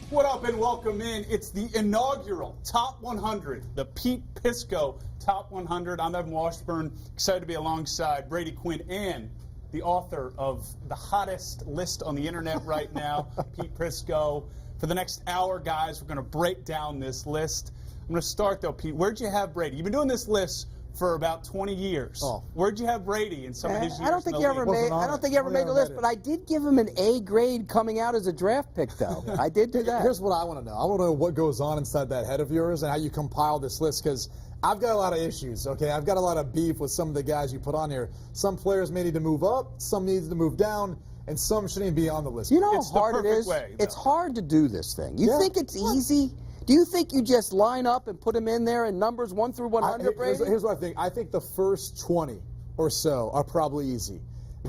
What up and welcome in. It's the inaugural Top 100, the Pete Prisco Top 100. I'm Evan Washburn, excited to be alongside Brady Quinn and the author of the hottest list on the internet right now, Pete Prisco. For the next hour, guys, we're going to break down this list. I'm going to start, though, Pete. Where'd you have Brady? You've been doing this list for about 20 years. Oh. Where'd you have Brady in some of his years? I don't think he ever made the list, but I did give him an A grade coming out as a draft pick, though. I did do that. Here's what I want to know. I want to know what goes on inside that head of yours and how you compile this list, because I've got a lot of issues, okay? I've got a lot of beef with some of the guys you put on here. Some players may need to move up, some need to move down, and some shouldn't even be on the list. You know how hard it is? It's hard to do this thing. You think it's easy? Do you think you just line up and put them in there in numbers 1 through 100, Brady? Here's what I think. I think the first 20 or so are probably easy.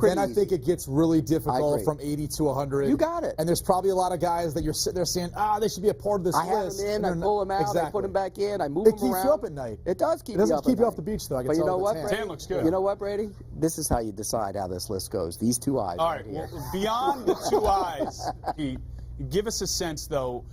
Then I think it gets really difficult from 80 to 100. You got it. And there's probably a lot of guys that you're sitting there saying, they should be a part of this list. I have them in, I pull them out, I put them back in, I move them around. It keeps you up at night. It does keep you up at night. It doesn't keep you off the beach, though. But you know what, Brady? Tan looks good. You know what, Brady? This is how you decide how this list goes. These two eyes. All right, well, beyond the two eyes, Pete, give us a sense, though.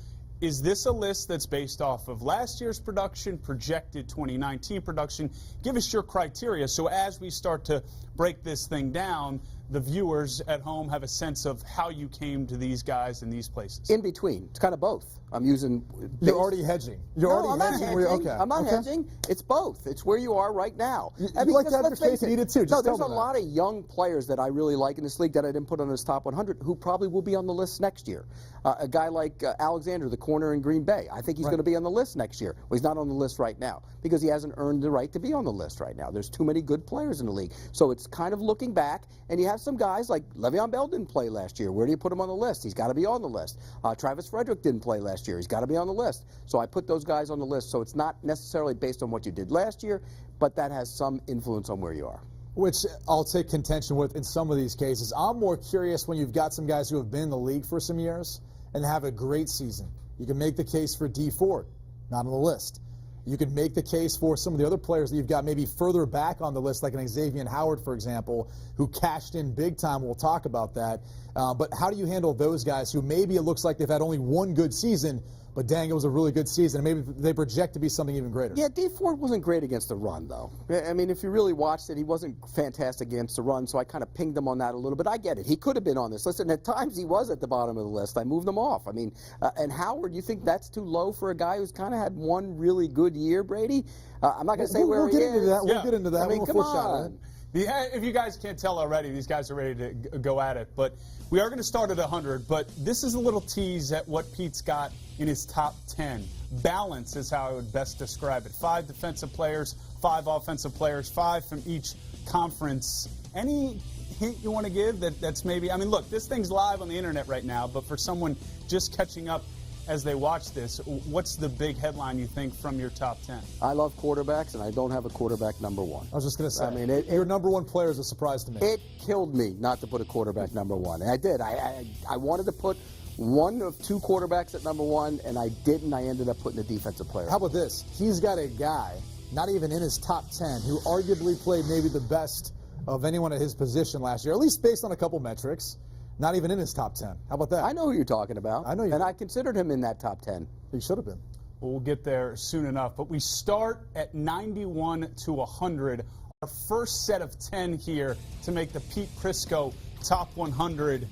Is this a list that's based off of last year's production, projected 2019 production? Give us your criteria so as we start to break this thing down, the viewers at home have a sense of how you came to these guys in these places. In between. It's kind of both. I'm using... You're already hedging. I'm not hedging. I'm not hedging. It's both. It's where you are right now. You like to have your cake and eat it, too. No, there's a lot of young players that I really like in this league that I didn't put on this top 100 who probably will be on the list next year. A guy like Alexander, the corner in Green Bay. I think he's going to be on the list next year. Well, he's not on the list right now because he hasn't earned the right to be on the list right now. There's too many good players in the league. So it's kind of looking back, and you have some guys like Le'Veon Bell didn't play last year. Where do you put him on the list? He's got to be on the list. Travis Frederick didn't play last year. He's got to be on the list. So I put those guys on the list. So it's not necessarily based on what you did last year, but that has some influence on where you are. Which I'll take contention with in some of these cases. I'm more curious when you've got some guys who have been in the league for some years and have a great season. You can make the case for D Ford, not on the list. You can make the case for some of the other players that you've got maybe further back on the list, like an Xavier Howard, for example, who cashed in big time. We'll talk about that. But how do you handle those guys who maybe it looks like they've had only one good season, but dang, it was a really good season, and maybe they project to be something even greater? Yeah, D Ford wasn't great against the run, though. I mean, if you really watched it, he wasn't fantastic against the run, so I kind of pinged him on that a little bit. I get it. He could have been on this list, and at times he was at the bottom of the list. I moved him off. I mean, and Howard, you think that's too low for a guy who's kind of had one really good year, Brady? I'm not going to say where he is. We'll get into that. I mean, come on. If you guys can't tell already, these guys are ready to go at it. But we are going to start at 100. But this is a little tease at what Pete's got in his top 10. Balance is how I would best describe it. 5 defensive players, 5 offensive players, 5 from each conference. Any hint you want to give that's maybe, I mean, look, this thing's live on the internet right now, but for someone just catching up as they watch this, what's the big headline you think from your top 10? I love quarterbacks, and I don't have a quarterback number 1. I was just going to say, I mean, your number 1 player is a surprise to me. It killed me not to put a quarterback number 1. And I did. I wanted to put one of 2 quarterbacks at number 1, and I didn't. I ended up putting a defensive player. How about this? He's got a guy, not even in his top 10, who arguably played maybe the best of anyone at his position last year, at least based on a couple metrics. Not even in his top 10. How about that? I know who you're talking about. I know you. And I considered him in that top 10. He should have been. Well, we'll get there soon enough. But we start at 91 to 100. Our first set of 10 here to make the Pete Prisco top 100.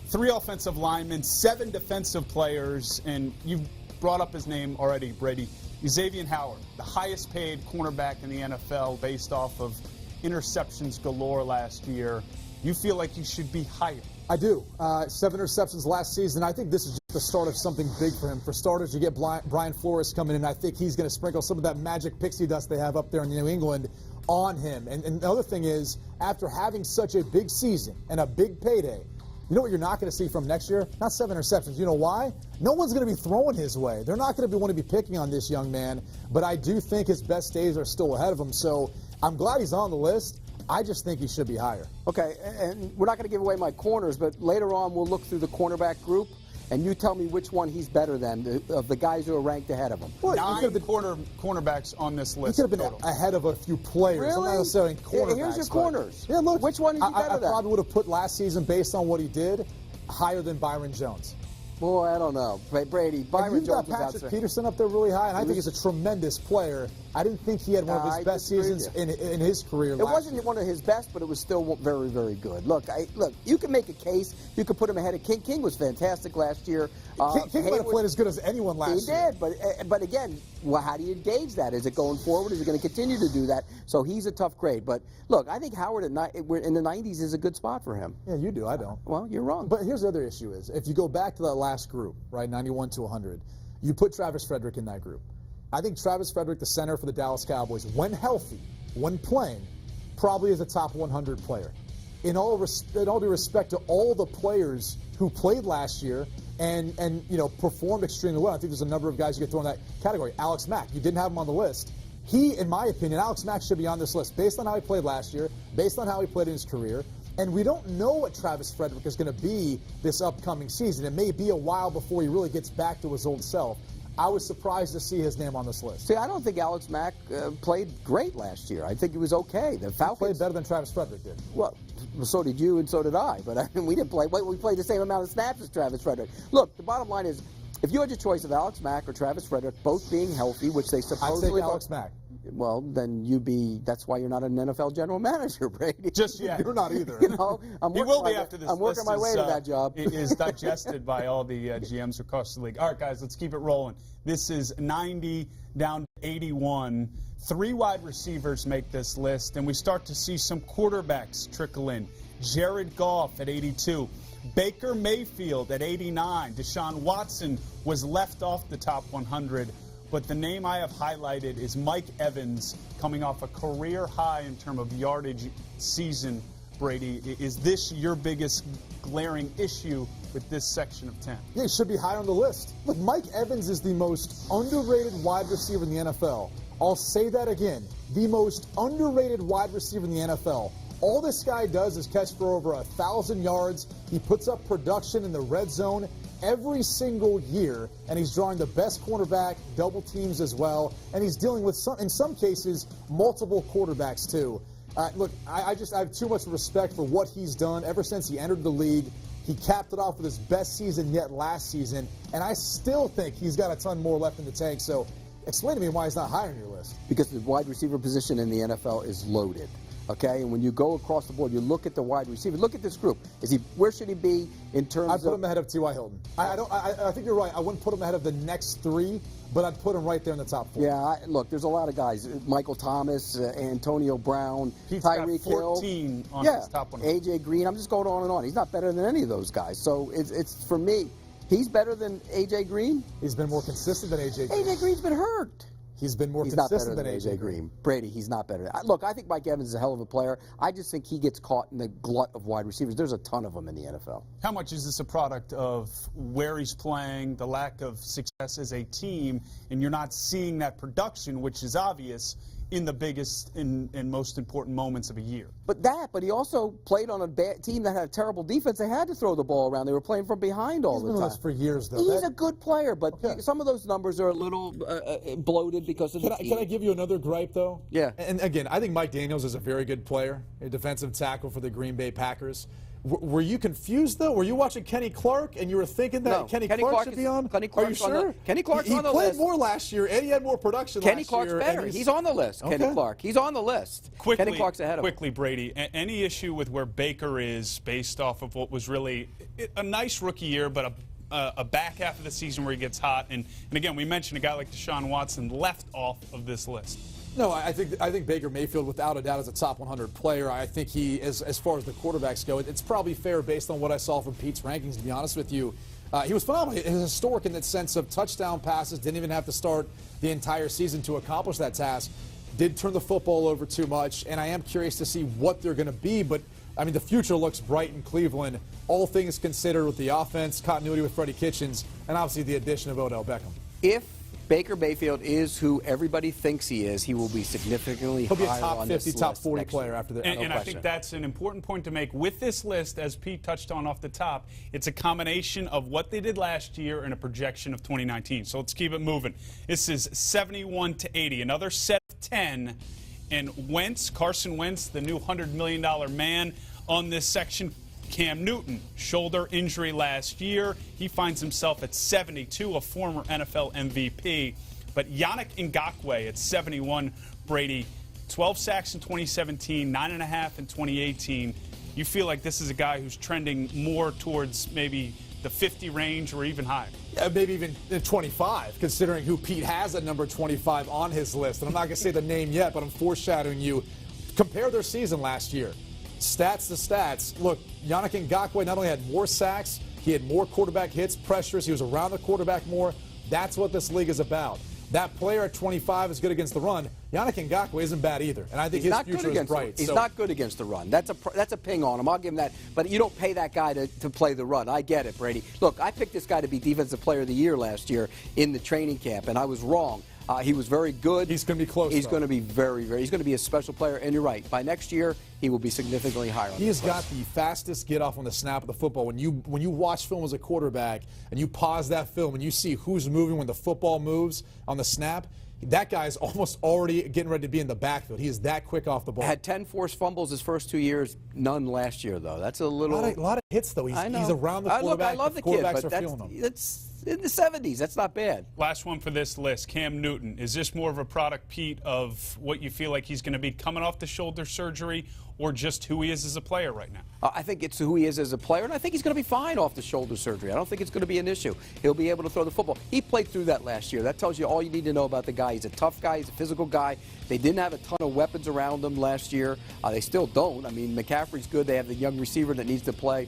3 offensive linemen, 7 defensive players, and you've brought up his name already, Brady. Xavier Howard, the highest paid cornerback in the NFL based off of interceptions galore last year. You feel like you should be higher. I do. 7 interceptions last season. I think this is just the start of something big for him. For starters, you get Brian Flores coming in. I think he's going to sprinkle some of that magic pixie dust they have up there in New England on him. And the other thing is, after having such a big season and a big payday, you know what you're not going to see from next year? Not 7 interceptions. You know why? No one's going to be throwing his way. They're not going to want to be picking on this young man. But I do think his best days are still ahead of him. So I'm glad he's on the list. I just think he should be higher. Okay, and we're not going to give away my corners, but later on we'll look through the cornerback group, and you tell me which one he's better than, of the guys who are ranked ahead of him. Well, 9 cornerbacks on this list. He could have been ahead of a few players. Really? I'm not necessarily cornerbacks. Here's your corners. Yeah, look, which one is he better than? I probably would have put last season, based on what he did, higher than Byron Jones. Boy, I don't know. Brady, Byron You've got Jones was out Patrick there. Peterson up there really high, and I think he's a tremendous player. I didn't think he had one of his best seasons in his career. It wasn't one of his best, but it was still very, very good. Look, you can make a case. You could put him ahead of King. King was fantastic last year. King might have played as good as anyone last year. He did, but again, well, how do you gauge that? Is it going forward? Is it going to continue to do that? So he's a tough grade. But look, I think Howard in the 90s is a good spot for him. Yeah, you do. I don't. Well, you're wrong. But here's the other issue is, if you go back to that last group, right, 91 to 100, you put Travis Frederick in that group. I think Travis Frederick, the center for the Dallas Cowboys, when healthy, when playing, probably is a top 100 player. In all due respect to all the players who played last year and performed extremely well, I think there's a number of guys you could throw in that category. Alex Mack, you didn't have him on the list. He, in my opinion, Alex Mack should be on this list based on how he played last year, based on how he played in his career. And we don't know what Travis Frederick is going to be this upcoming season. It may be a while before he really gets back to his old self. I was surprised to see his name on this list. See, I don't think Alex Mack played great last year. I think he was okay. The Falcons played better than Travis Frederick did. Well, so did you and so did I. But I mean, we didn't play. We played the same amount of snaps as Travis Frederick. Look, the bottom line is, if you had your choice of Alex Mack or Travis Frederick, both being healthy, which they supposedly... I'd take Alex Mack. Well, then that's why you're not an NFL general manager, Brady. Just yet. You're not either. He will be after this. I'm working my way to that job. It is digested by all the GMs across the league. All right, guys, let's keep it rolling. This is 90 down to 81. 3 wide receivers make this list, and we start to see some quarterbacks trickle in. Jared Goff at 82. Baker Mayfield at 89. Deshaun Watson was left off the top 100. But the name I have highlighted is Mike Evans, coming off a career high in terms of yardage season. Brady, is this your biggest glaring issue with this section of 10? Yeah, he should be high on the list. Look, Mike Evans is the most underrated wide receiver in the NFL. I'll say that again. The most underrated wide receiver in the NFL. All this guy does is catch for over 1,000 yards. He puts up production in the red zone every single year, and he's drawing the best cornerback, double teams as well, and he's dealing with, in some cases, multiple quarterbacks too. Look, I have too much respect for what he's done ever since he entered the league. He capped it off with his best season yet last season, and I still think he's got a ton more left in the tank. So explain to me why he's not higher on your list. Because the wide receiver position in the NFL is loaded. Okay, and when you go across the board, you look at the wide receiver. Look at this group. Where should he be in terms of? I'd put him ahead of T.Y. Hilton. I think you're right. I wouldn't put him ahead of the next 3, but I'd put him right there in the top 4. Yeah, look, there's a lot of guys. Michael Thomas, Antonio Brown, Tyreek Hill. 14 on his top 1. A.J. Green. I'm just going on and on. He's not better than any of those guys. So it's for me, he's better than A.J. Green. He's been more consistent than A.J. Green. A.J. Green's been hurt. He's been more consistent consistent than A.J. Green. Brady, he's not better. Look, I think Mike Evans is a hell of a player. I just think he gets caught in the glut of wide receivers. There's a ton of them in the NFL. How much is this a product of where he's playing, the lack of success as a team, and you're not seeing that production, which is obvious, in the biggest and most important moments of a year? But he also played on a bad team that had a terrible defense. They had to throw the ball around. They were playing from behind all the time. He's been with us for years, though. He's a good player, but some of those numbers are a little bloated because of the team. Can I give you another gripe, though? Yeah. And again, I think Mike Daniels is a very good player, a defensive tackle for the Green Bay Packers. Were you confused, though? Were you watching Kenny Clark and you were thinking that Kenny Clark should be on? Are you sure? Kenny Clark's on the list. He played more last year, and he had more production last year. Kenny Clark's better. He's on the list, Kenny Clark. He's on the list. Kenny Clark's ahead of him. Quickly, Brady, any issue with where Baker is based off of what was really a nice rookie year, but a back half of the season where he gets hot? And again, we mentioned a guy like Deshaun Watson left off of this list. No, I think Baker Mayfield, without a doubt, is a top 100 player. I think he, as far as the quarterbacks go, it's probably fair based on what I saw from Pete's rankings, to be honest with you. He was phenomenal. He was historic in that sense of touchdown passes, didn't even have to start the entire season to accomplish that task. Did turn the football over too much, and I am curious to see what they're going to be, but I mean, the future looks bright in Cleveland, all things considered, with the offense, continuity with Freddie Kitchens, and obviously the addition of Odell Beckham. If Baker Mayfield is who everybody thinks he is, he will be significantly higher on this list. He'll be a top 50, top 40 player after that. And I think that's an important point to make. With this list, as Pete touched on off the top, it's a combination of what they did last year and a projection of 2019. So let's keep it moving. This is 71 to 80, another set of 10. And Carson Wentz, the new $100 million man on this section, Cam Newton, shoulder injury last year. He finds himself at 72, a former NFL MVP. But Yannick Ngakoue at 71, Brady, 12 sacks in 2017, 9.5 in 2018. You feel like this is a guy who's trending more towards maybe the 50 range or even higher? Yeah, maybe even 25, considering who Pete has at number 25 on his list. And I'm not going to say the name yet, but I'm foreshadowing you. Compare their season last year. Stats to stats. Look, Yannick Ngakoue not only had more sacks, he had more quarterback hits, pressures. He was around the quarterback more. That's what this league is about. That player at 25 is good against the run. Yannick Ngakoue isn't bad either, and I think his future is bright. He's not good against the run. That's a ping on him. I'll give him that. But you don't pay that guy to play the run. I get it, Brady. Look, I picked this guy to be Defensive Player of the Year last year in the training camp, and I was wrong. He was very good. He's going to be close. He's going to be very, very. He's going to be a special player, and you're right. By next year, he will be significantly higher. He has got the fastest get off on the snap of the football. When you watch film as a quarterback and you pause that film and you see who's moving when the football moves on the snap, that guy's almost already getting ready to be in the backfield. He is that quick off the ball. Had 10 forced fumbles his first 2 years, none last year though. That's a little. A lot of hits though. He's around the quarterback. I love the kid, but that's in the 70s. That's not bad. Last one for this list, Cam Newton. Is this more of a product, Pete, of what you feel like he's going to be coming off the shoulder surgery, or just who he is as a player right now? I think it's who he is as a player, and I think he's going to be fine off the shoulder surgery. I don't think it's going to be an issue. He'll be able to throw the football. He played through that last year. That tells you all you need to know about the guy. He's a tough guy. He's a physical guy. They didn't have a ton of weapons around them last year. They still don't. I mean, McCaffrey's good. They have the young receiver that needs to play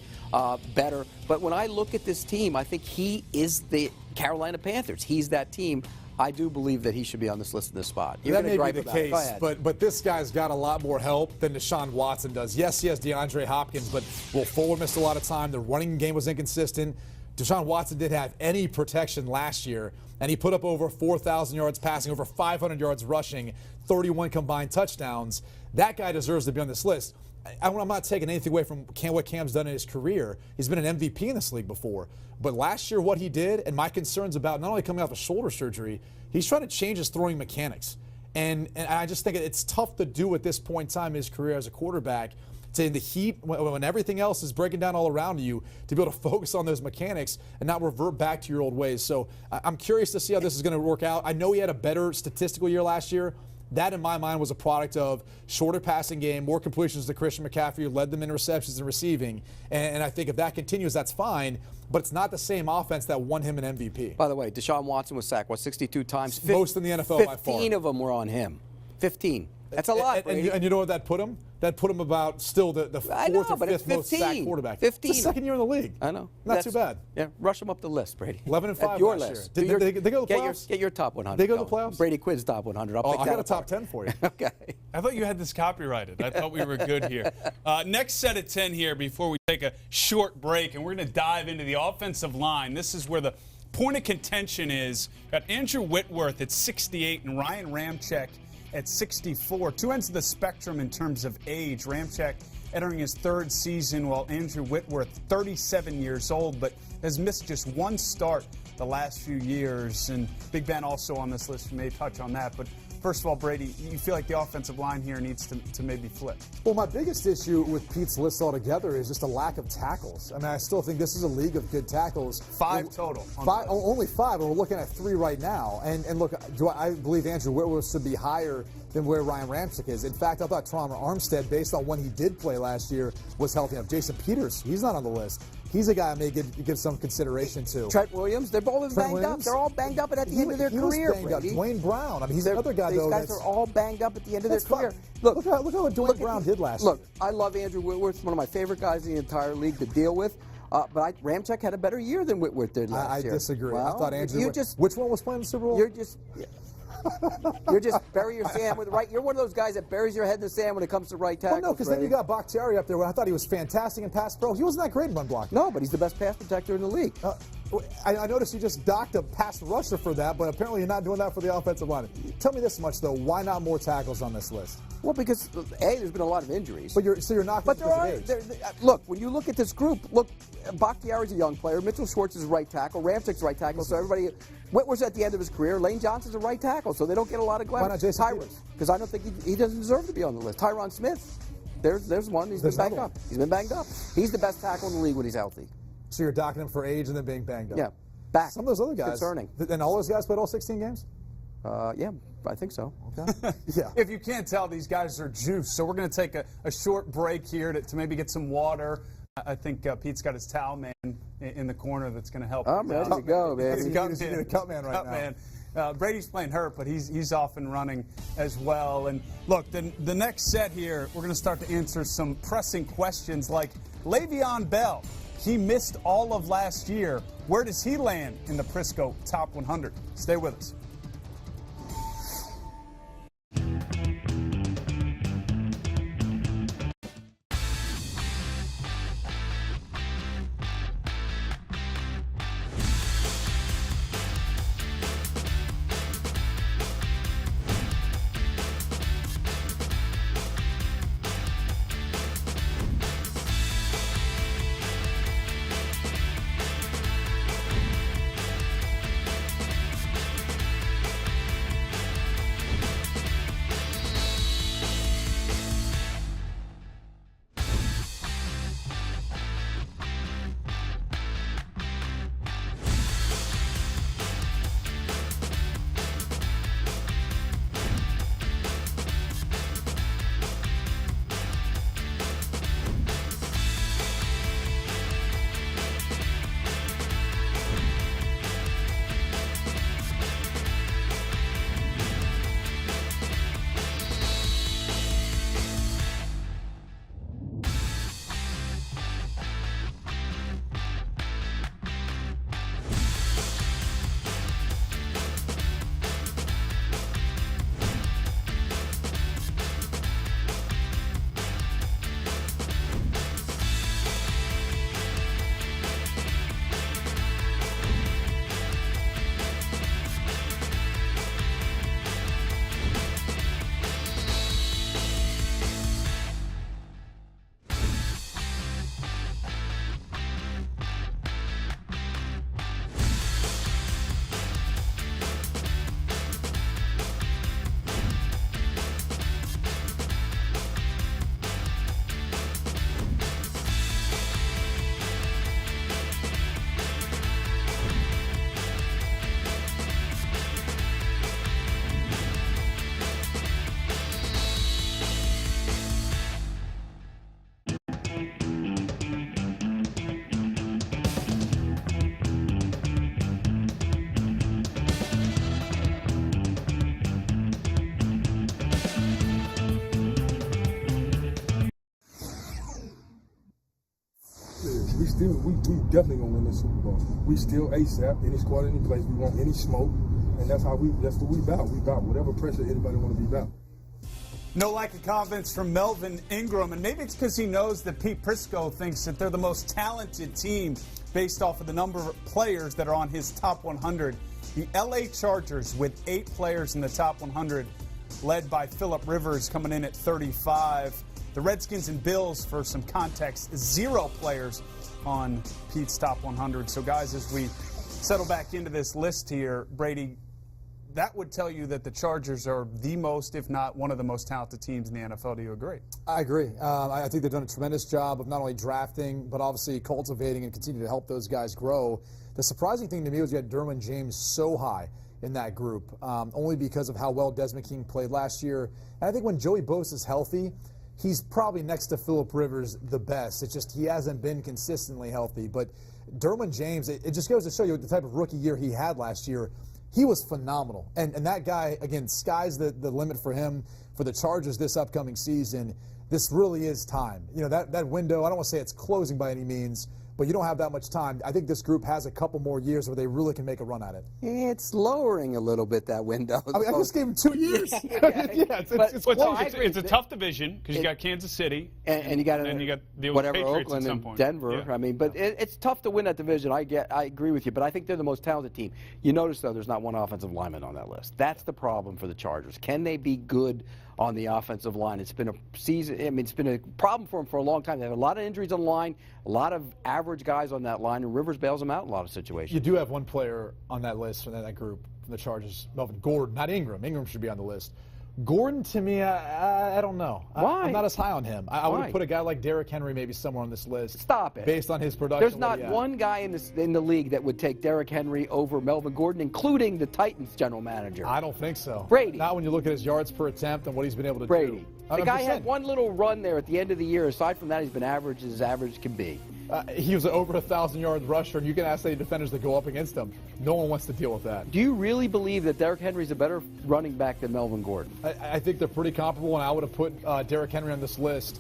better. But when I look at this team, I think he is the Carolina Panthers. He's that team. I do believe that he should be on this list in this spot. That may be the case, but this guy's got a lot more help than Deshaun Watson does. Yes, he has DeAndre Hopkins, but Will Fuller missed a lot of time. The running game was inconsistent. Deshaun Watson didn't have any protection last year, and he put up over 4,000 yards passing, over 500 yards rushing, 31 combined touchdowns. That guy deserves to be on this list. I'm not taking anything away from what Cam's done in his career. He's been an MVP in this league before. But last year, what he did, and my concerns about not only coming off of shoulder surgery, he's trying to change his throwing mechanics. And I just think it's tough to do at this point in time in his career as a quarterback, in the heat, when everything else is breaking down all around you, to be able to focus on those mechanics and not revert back to your old ways. So I'm curious to see how this is going to work out. I know he had a better statistical year last year. That, in my mind, was a product of shorter passing game, more completions to Christian McCaffrey, who led them in receptions and receiving. And I think if that continues, that's fine. But it's not the same offense that won him an MVP. By the way, Deshaun Watson was sacked, 62 times? Most in the NFL by far. 15 of them were on him. 15. That's a lot, and you know what that put him? That put him about still the fourth or fifth most sacked quarterback. 15. It's the second year in the league. I know. Not too bad. Yeah, rush him up the list, Brady. 11-5 your last list. year. Did they go to the playoffs? Get your top 100. They go to the playoffs? Brady Quinn's top 100. I got a top 10 for you. Okay. I thought you had this copyrighted. I thought we were good here. Next set of 10 here before we take a short break, and we're going to dive into the offensive line. This is where the point of contention is. Got Andrew Whitworth at 68 and Ryan Ramczyk at 64. Two ends of the spectrum in terms of age. Ramczyk entering his third season, while Andrew Whitworth, 37 years old, but has missed just one start the last few years. And Big Ben also on this list. You may touch on that. But first of all, Brady, you feel like the offensive line here needs to maybe flip? Well, my biggest issue with Pete's list altogether is just a lack of tackles. I mean, I still think this is a league of good tackles. 5 total. Only 5, and we're looking at 3 right now. And look, I believe Andrew Whitworth should be higher than where Ryan Ramczyk is. In fact, I thought Toronto Armstead, based on when he did play last year, was healthy enough. Jason Peters, he's not on the list. He's a guy I may give some consideration to. Trent Williams, they're both banged up. They're all banged up at the end of their career. Dwayne Brown, I mean, he's another guy, though. These guys are all banged up at the end of their career. Look how what Dwayne Brown did last year. Look, I love Andrew Whitworth, one of my favorite guys in the entire league to deal with. But Ramczyk had a better year than Whitworth did last year. I disagree. Well, I thought Andrew. Which one was playing the Super Bowl? You're just bury your sand with right. You're one of those guys that buries your head in the sand when it comes to right tackle. Well, no, because then you got Bakhtiari up there. I thought he was fantastic in pass pro. He wasn't that great in run blocking. No, but he's the best pass protector in the league. I noticed you just docked a pass rusher for that, but apparently you're not doing that for the offensive line. Tell me this much, though. Why not more tackles on this list? Well, because, A, there's been a lot of injuries. But you're not. But look, when you look at this group, look, Bakhtiari's a young player. Mitchell Schwartz is a right tackle. Ramczyk's right tackle. So everybody, Whitworth's at the end of his career. Lane Johnson's a right tackle, so they don't get a lot of glamour. Why not Jason Peters? Because I don't think he doesn't deserve to be on the list. Tyron Smith. There's one. He's been banged up. He's been banged up. He's the best tackle in the league when he's healthy. So you're docking him for age and then being banged up. Yeah, back. Some of those other guys. Concerning. And all those guys played all 16 games? Yeah, I think so. Okay. Yeah. If you can't tell, these guys are juiced. So we're going to take a short break here to maybe get some water. I think Pete's got his towel man in the corner that's going to help. I'm ready to go, man. He's a cut man right now. Man. Brady's playing hurt, but he's off and running as well. And look, the next set here, we're going to start to answer some pressing questions like Le'Veon Bell. He missed all of last year. Where does he land in the Prisco Top 100? Stay with us. We definitely gonna win this Super Bowl. We still ASAP, any squad, any place. We want any smoke, and that's what we about. We about whatever pressure anybody want to be about. No lack of confidence from Melvin Ingram, and maybe it's because he knows that Pete Prisco thinks that they're the most talented team based off of the number of players that are on his top 100. The LA Chargers with 8 players in the top 100, led by Phillip Rivers coming in at 35. The Redskins and Bills, for some context, 0 players on Pete's top 100. So, guys, as we settle back into this list here, Brady, that would tell you that the Chargers are the most, if not one of the most talented teams in the NFL. Do you agree? I agree. I think they've done a tremendous job of not only drafting, but obviously cultivating and continue to help those guys grow. The surprising thing to me was you had Derwin James so high in that group, only because of how well Desmond King played last year. And I think when Joey Bosa is healthy, he's probably next to Phillip Rivers the best. It's just he hasn't been consistently healthy. But Derwin James, it just goes to show you the type of rookie year he had last year. He was phenomenal. And that guy, again, sky's the limit for him, for the Chargers this upcoming season. This really is time. You know, that window, I don't want to say it's closing by any means, but you don't have that much time. I think this group has a couple more years where they really can make a run at it. It's lowering a little bit, that window. I mean, I just gave him 2 years. It's a tough division because you got Kansas City and you got the whatever Patriots Oakland at some and point. Denver. Yeah. I mean, but it's tough to win that division. I agree with you, but I think they're the most talented team. You notice though, there's not one offensive lineman on that list. That's the problem for the Chargers. Can they be good on the offensive line? It's been a season. I mean, it's been a problem for them for a long time. They have a lot of injuries on the line, a lot of average guys on that line, and Rivers bails them out in a lot of situations. You do have one player on that list from that group from the Chargers, Melvin Gordon, not Ingram. Ingram should be on the list. Gordon, to me, I don't know. Why? I'm not as high on him. I would Why? have put a guy like Derrick Henry maybe somewhere on this list. Stop it. Based on his production. There's not one guy in the league that would take Derrick Henry over Melvin Gordon, including the Titans general manager. I don't think so. Brady. Not when you look at his yards per attempt and what he's been able to Brady. do. The guy 100%. had one little run there at the end of the year. Aside from that, he's been average as average can be. He was an over 1,000-yard rusher, and you can ask any defenders that go up against him. No one wants to deal with that. Do you really believe that Derrick Henry's a better running back than Melvin Gordon? I think they're pretty comparable, and I would have put Derrick Henry on this list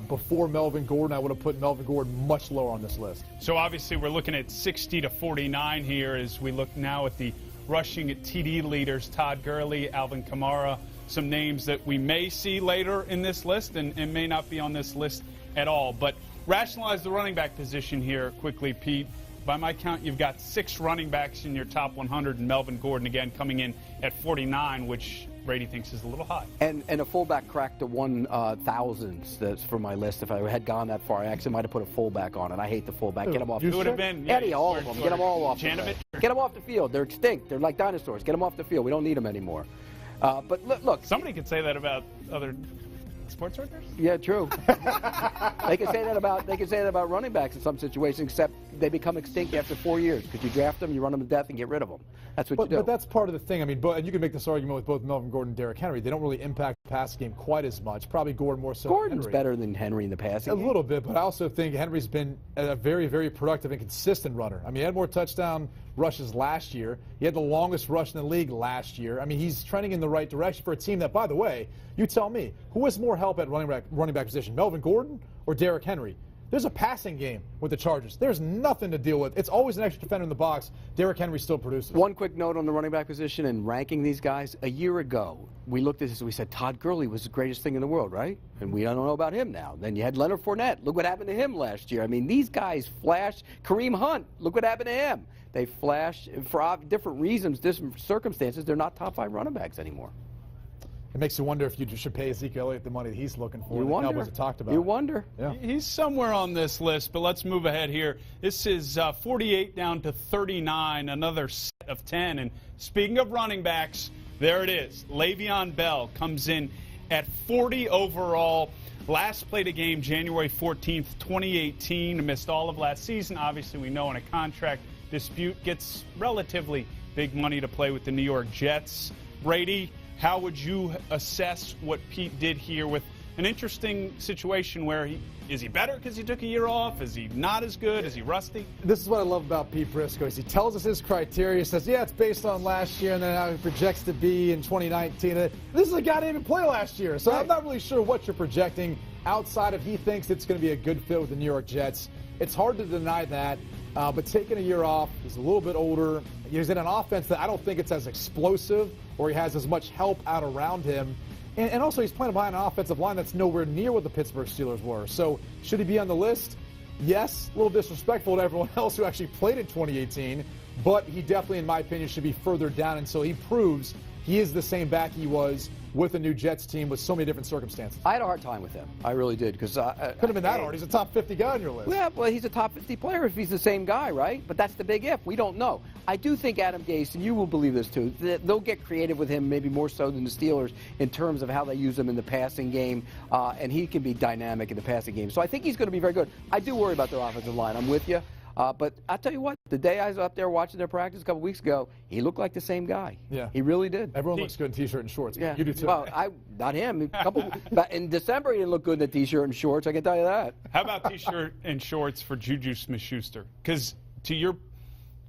before Melvin Gordon. I would have put Melvin Gordon much lower on this list. So obviously we're looking at 60-49 here as we look now at the rushing TD leaders, Todd Gurley, Alvin Kamara, some names that we may see later in this list and may not be on this list at all. But rationalize the running back position here quickly, Pete. By my count, you've got 6 running backs in your top 100, and Melvin Gordon again coming in at 49, which Brady thinks is a little high. And a fullback cracked to 1,000s. That's for my list. If I had gone that far, I actually might have put a fullback on it. I hate the fullback. Get them off. It would have been all of them. Get them all off. Janovich. Get them off the field. They're extinct. They're like dinosaurs. Get them off the field. We don't need them anymore. But look. Somebody could say that about other sports writers? Yeah, true. They can say that about running backs in some situations, except they become extinct after 4 years because you draft them, you run them to death, and get rid of them. That's what you do. But that's part of the thing. I mean, and you can make this argument with both Melvin Gordon and Derrick Henry. They don't really impact the pass game quite as much. Probably Gordon more so. Gordon's than Henry. better than Henry in the passing game. A little bit, but I also think Henry's been a very, very productive and consistent runner. I mean, he had more touchdown rushes last year. He had the longest rush in the league last year. I mean, he's trending in the right direction for a team that, by the way, you tell me, who has more help at running back position, Melvin Gordon or Derrick Henry? There's a passing game with the Chargers. There's nothing to deal with. It's always an extra defender in the box. Derrick Henry still produces. One quick note on the running back position and ranking these guys. A year ago, we looked at this and we said Todd Gurley was the greatest thing in the world, right? And we don't know about him now. Then you had Leonard Fournette. Look what happened to him last year. I mean, these guys flash. Kareem Hunt, look what happened to him. They flash for different reasons, different circumstances. They're not top 5 running backs anymore. It makes you wonder if you should pay Ezekiel Elliott the money that he's looking for. You wonder. Cowboys have talked about. You wonder. Yeah. He's somewhere on this list, but let's move ahead here. This is 48 down to 39, another set of 10. And speaking of running backs, there it is. Le'Veon Bell comes in at 40 overall. Last played a game January 14th, 2018. Missed all of last season. Obviously, we know in a contract dispute gets relatively big money to play with the New York Jets. Brady, how would you assess what Pete did here with an interesting situation where is he better because he took a year off? Is he not as good? Is he rusty? This is what I love about Pete Prisco is he tells us his criteria, says, yeah, it's based on last year and then how he projects to be in 2019. This is a guy that didn't even play last year, so I'm not really sure what you're projecting outside of he thinks it's going to be a good fit with the New York Jets. It's hard to deny that, but taking a year off, he's a little bit older. He's in an offense that I don't think it's as explosive or he has as much help out around him. And also he's playing behind an offensive line that's nowhere near what the Pittsburgh Steelers were. So should he be on the list? Yes, a little disrespectful to everyone else who actually played in 2018, but he definitely, in my opinion, should be further down until he proves he is the same back he was with a new Jets team with so many different circumstances. I had a hard time with him. I really did. Could have been that hard. He's a top 50 guy on your list. Yeah, well, he's a top 50 player if he's the same guy, right? But that's the big if. We don't know. I do think Adam Gase, and you will believe this too, that they'll get creative with him maybe more so than the Steelers in terms of how they use him in the passing game, and he can be dynamic in the passing game. So I think he's going to be very good. I do worry about their offensive line. I'm with you. But I'll tell you what, the day I was up there watching their practice a couple weeks ago, he looked like the same guy. Yeah. He really did. Everyone looks good in T-shirt and shorts. Yeah. You do too. Well, not him. But in December, he didn't look good in a T-shirt and shorts, I can tell you that. How about T-shirt and shorts for Juju Smith-Schuster? Because to your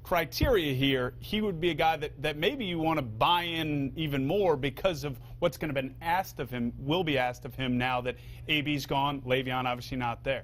criteria here, he would be a guy that maybe you want to buy in even more because of what's going to be asked of him, will be asked of him now that AB's gone, Le'Veon obviously not there.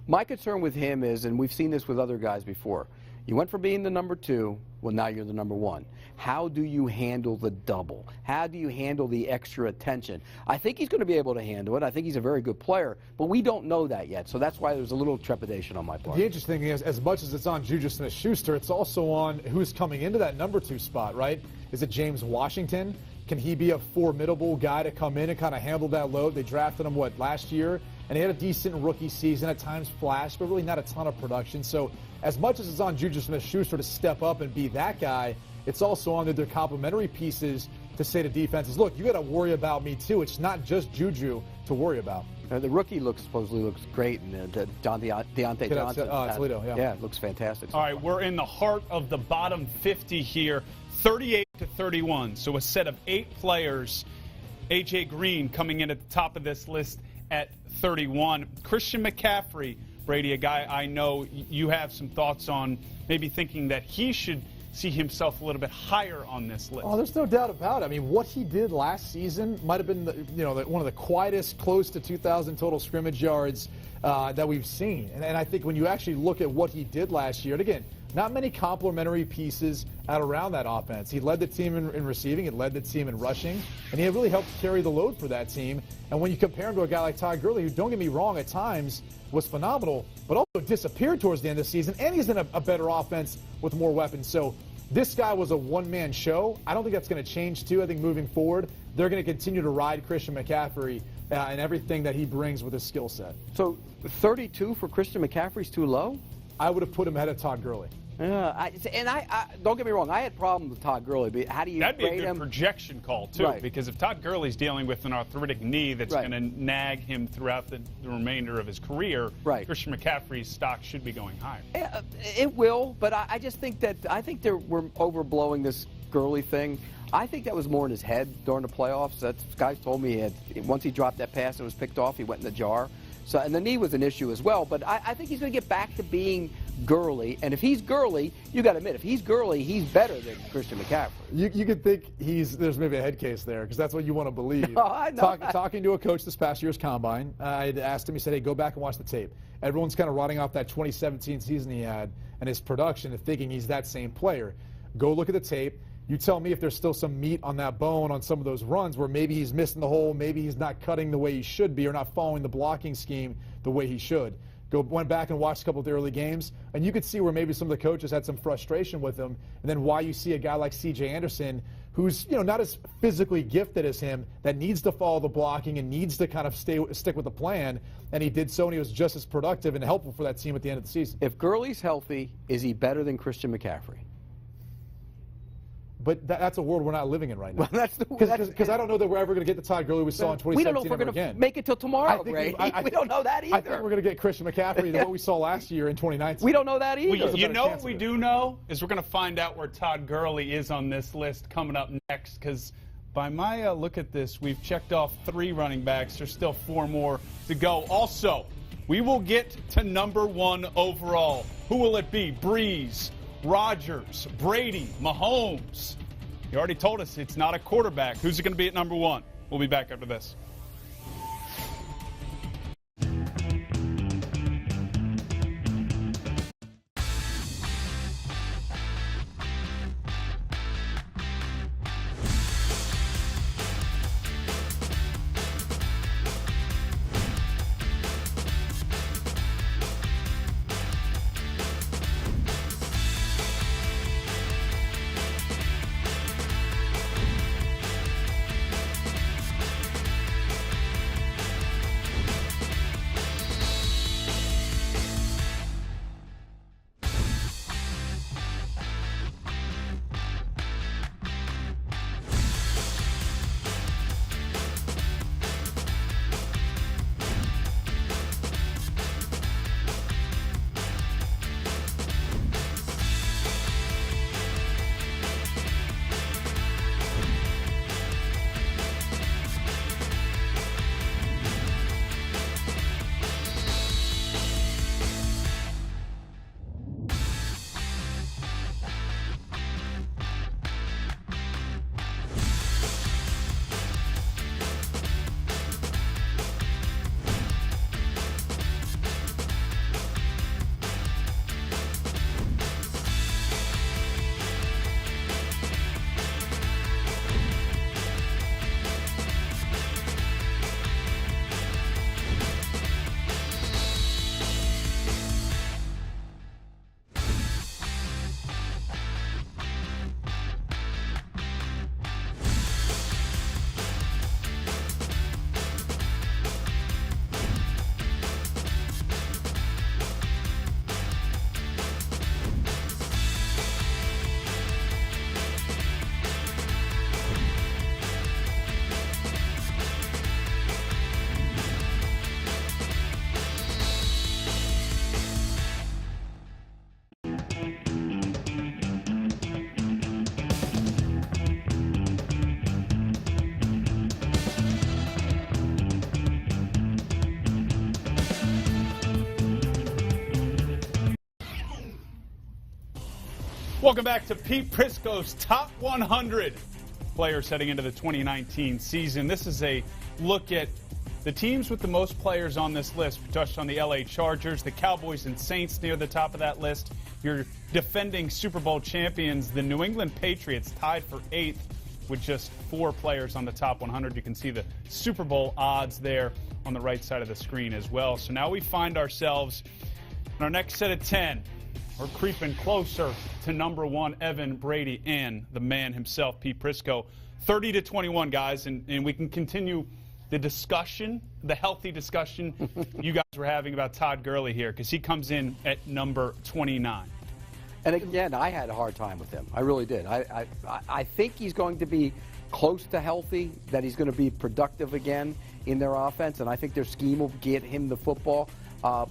My concern with him is, and we've seen this with other guys before, you went from being the number 2, well, now you're the number 1. How do you handle the double? How do you handle the extra attention? I think he's going to be able to handle it. I think he's a very good player, but we don't know that yet, so that's why there's a little trepidation on my part. The interesting thing is, as much as it's on Juju Smith-Schuster, it's also on who's coming into that number 2 spot, right? Is it James Washington? Can he be a formidable guy to come in and kind of handle that load? They drafted him, last year? And he had a decent rookie season, at times flash, but really not a ton of production. So as much as it's on Juju Smith-Schuster to step up and be that guy, it's also on their complementary pieces to say to defenses, look, you got to worry about me too. It's not just Juju to worry about. The rookie supposedly looks great, and Deontay Johnson. Toledo, yeah. Yeah, it looks fantastic. All right, we're in the heart of the bottom 50 here, 38-31. So a set of 8 players. A.J. Green coming in at the top of this list at 31. Christian McCaffrey, Brady, a guy I know you have some thoughts on, maybe thinking that he should see himself a little bit higher on this list. Oh, there's no doubt about it. I mean, what he did last season might have been, one of the quietest, close to 2,000 total scrimmage yards that we've seen. And I think when you actually look at what he did last year, and again, not many complementary pieces out around that offense. He led the team in receiving, he led the team in rushing, and he really helped carry the load for that team. And when you compare him to a guy like Todd Gurley, who, don't get me wrong, at times was phenomenal, but also disappeared towards the end of the season, and he's in a better offense with more weapons. So this guy was a one-man show. I don't think that's going to change, too. I think moving forward, they're going to continue to ride Christian McCaffrey and everything that he brings with his skill set. So 32 for Christian McCaffrey's too low? I would have put him ahead of Todd Gurley. I don't get me wrong, I had problems with Todd Gurley, but how do you That'd be a grade good him? projection call, too, Right. because if Todd Gurley's dealing with an arthritic knee that's Right. going to nag him throughout the remainder of his career, Right. Christian McCaffrey's stock should be going higher. It will, but I just think that we're overblowing this Gurley thing. I think that was more in his head during the playoffs. Guys told me once he dropped that pass and was picked off, he went in the jar. So, and the knee was an issue as well. But I think he's going to get back to being Gurley. And if he's Gurley, you got to admit, if he's Gurley, he's better than Christian McCaffrey. You could think there's maybe a head case there, because that's what you want to believe. No, I know. Talking to a coach this past year's combine, I had asked him, he said, hey, go back and watch the tape. Everyone's kind of rotting off that 2017 season he had and his production and thinking he's that same player. Go look at the tape. You tell me if there's still some meat on that bone on some of those runs where maybe he's missing the hole, maybe he's not cutting the way he should be, or not following the blocking scheme the way he should. Went back and watched a couple of the early games, and you could see where maybe some of the coaches had some frustration with him, and then why you see a guy like C.J. Anderson, who's not as physically gifted as him, that needs to follow the blocking and needs to kind of stick with the plan, and he did so, and he was just as productive and helpful for that team at the end of the season. If Gurley's healthy, is he better than Christian McCaffrey? But that's a world we're not living in right now. Well, Because I don't know that we're ever going to get the Todd Gurley we saw in 2017 we don't know if we're going to make it till tomorrow, Gray. We don't know that either. I think we're going to get Christian McCaffrey than what we saw last year in 2019. We don't know that either. Well, you know what we do know is we're going to find out where Todd Gurley is on this list coming up next, because by my look at this, we've checked off 3 running backs. There's still 4 more to go. Also, we will get to number 1 overall. Who will it be? Breeze, Rodgers, Brady, Mahomes. You already told us it's not a quarterback. Who's it going to be at number 1? We'll be back after this. Welcome back to Pete Prisco's Top 100 players heading into the 2019 season. This is a look at the teams with the most players on this list. We touched on the LA Chargers, the Cowboys and Saints near the top of that list. Your defending Super Bowl champions, the New England Patriots, tied for 8th with just 4 players on the top 100. You can see the Super Bowl odds there on the right side of the screen as well. So now we find ourselves in our next set of 10. We're creeping closer to number 1, Evan Brady, and the man himself, Pete Prisco. 30-21, guys, and we can continue the discussion, the healthy discussion you guys were having about Todd Gurley here, because he comes in at number 29. And again, I had a hard time with him. I really did. I think he's going to be close to healthy, that he's going to be productive again in their offense, and I think their scheme will get him the football.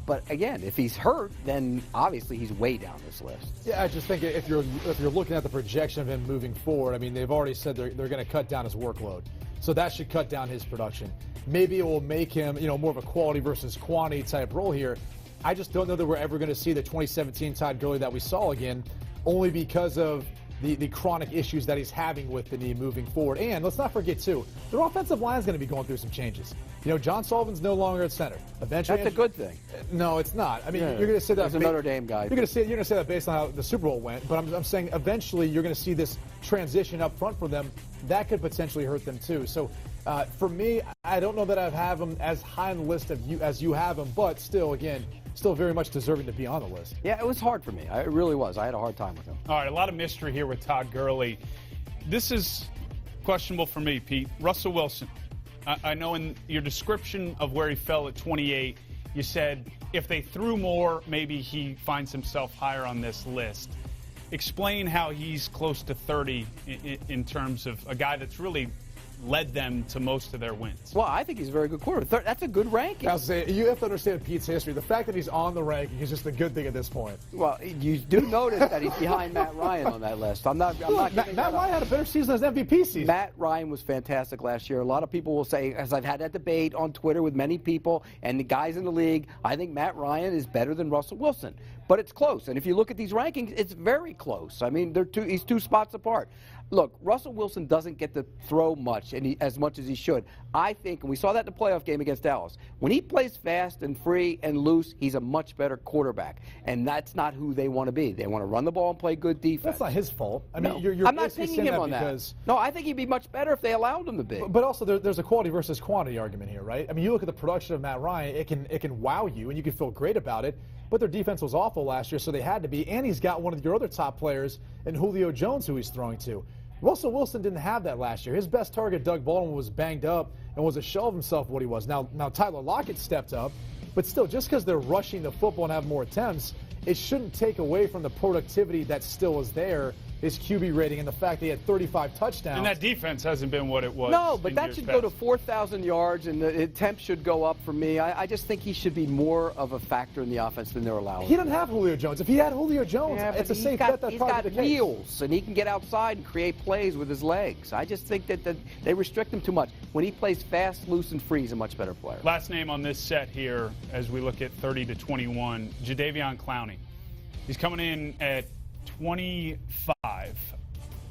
But again, if he's hurt, then obviously he's way down this list. Yeah, I just think if you're looking at the projection of him moving forward, I mean, they've already said they're going to cut down his workload, so that should cut down his production. Maybe it will make him, more of a quality versus quantity type role here. I just don't know that we're ever going to see the 2017 Todd Gurley that we saw again, only because of the chronic issues that he's having with the knee moving forward. And let's not forget, too, their offensive line is going to be going through some changes. John Sullivan's no longer at center. Eventually, that's a good thing. No, it's not. I mean, you're going to say that. He's a Notre Dame guy. You're going to say that based on how the Super Bowl went. But I'm saying eventually you're going to see this transition up front for them. That could potentially hurt them too. So for me, I don't know that I have him as high on the list as you have him. But still, again, still very much deserving to be on the list. Yeah, it was hard for me. It really was. I had a hard time with him. All right, a lot of mystery here with Todd Gurley. This is questionable for me, Pete. Russell Wilson. I know in your description of where he fell at 28, you said if they threw more, maybe he finds himself higher on this list. Explain how he's close to 30 in terms of a guy that's really led them to most of their wins. Well, I think he's a very good quarterback. That's a good ranking. I was saying, you have to understand Pete's history. The fact that he's on the ranking is just a good thing at this point. Well, you do notice that he's behind Matt Ryan on that list. Matt Ryan had a better season as MVP season. Matt Ryan was fantastic last year. A lot of people will say, as I've had that debate on Twitter with many people and the guys in the league, I think Matt Ryan is better than Russell Wilson. But it's close. And if you look at these rankings, it's very close. I mean, he's 2 spots apart. Look, Russell Wilson doesn't get to throw much, as much as he should. I think, and we saw that in the playoff game against Dallas, when he plays fast and free and loose, he's a much better quarterback. And that's not who they want to be. They want to run the ball and play good defense. That's not his fault. I mean, no. you're I'm not picking him on that. No, I think he'd be much better if they allowed him to be. But also, there's a quality versus quantity argument here, right? I mean, you look at the production of Matt Ryan, it can wow you, and you can feel great about it. But their defense was awful last year, so they had to be. And he's got one of your other top players in Julio Jones, who he's throwing to. Russell Wilson didn't have that last year. His best target, Doug Baldwin, was banged up and was a shell of himself what he was. Now Tyler Lockett stepped up, but still, just because they're rushing the football and have more attempts, it shouldn't take away from the productivity that still is there, his QB rating, and the fact that he had 35 touchdowns. And that defense hasn't been what it was. No, but that should go to 4,000 yards, and the attempts should go up for me. I just think he should be more of a factor in the offense than they're allowing. He doesn't have Julio Jones. If he had Julio Jones, it's a safe bet that's probably the case. He's got wheels, and he can get outside and create plays with his legs. I just think that they restrict him too much. When he plays fast, loose, and free, he's a much better player. Last name on this set here, as we look at 30-21, Jadeveon Clowney. He's coming in at 25.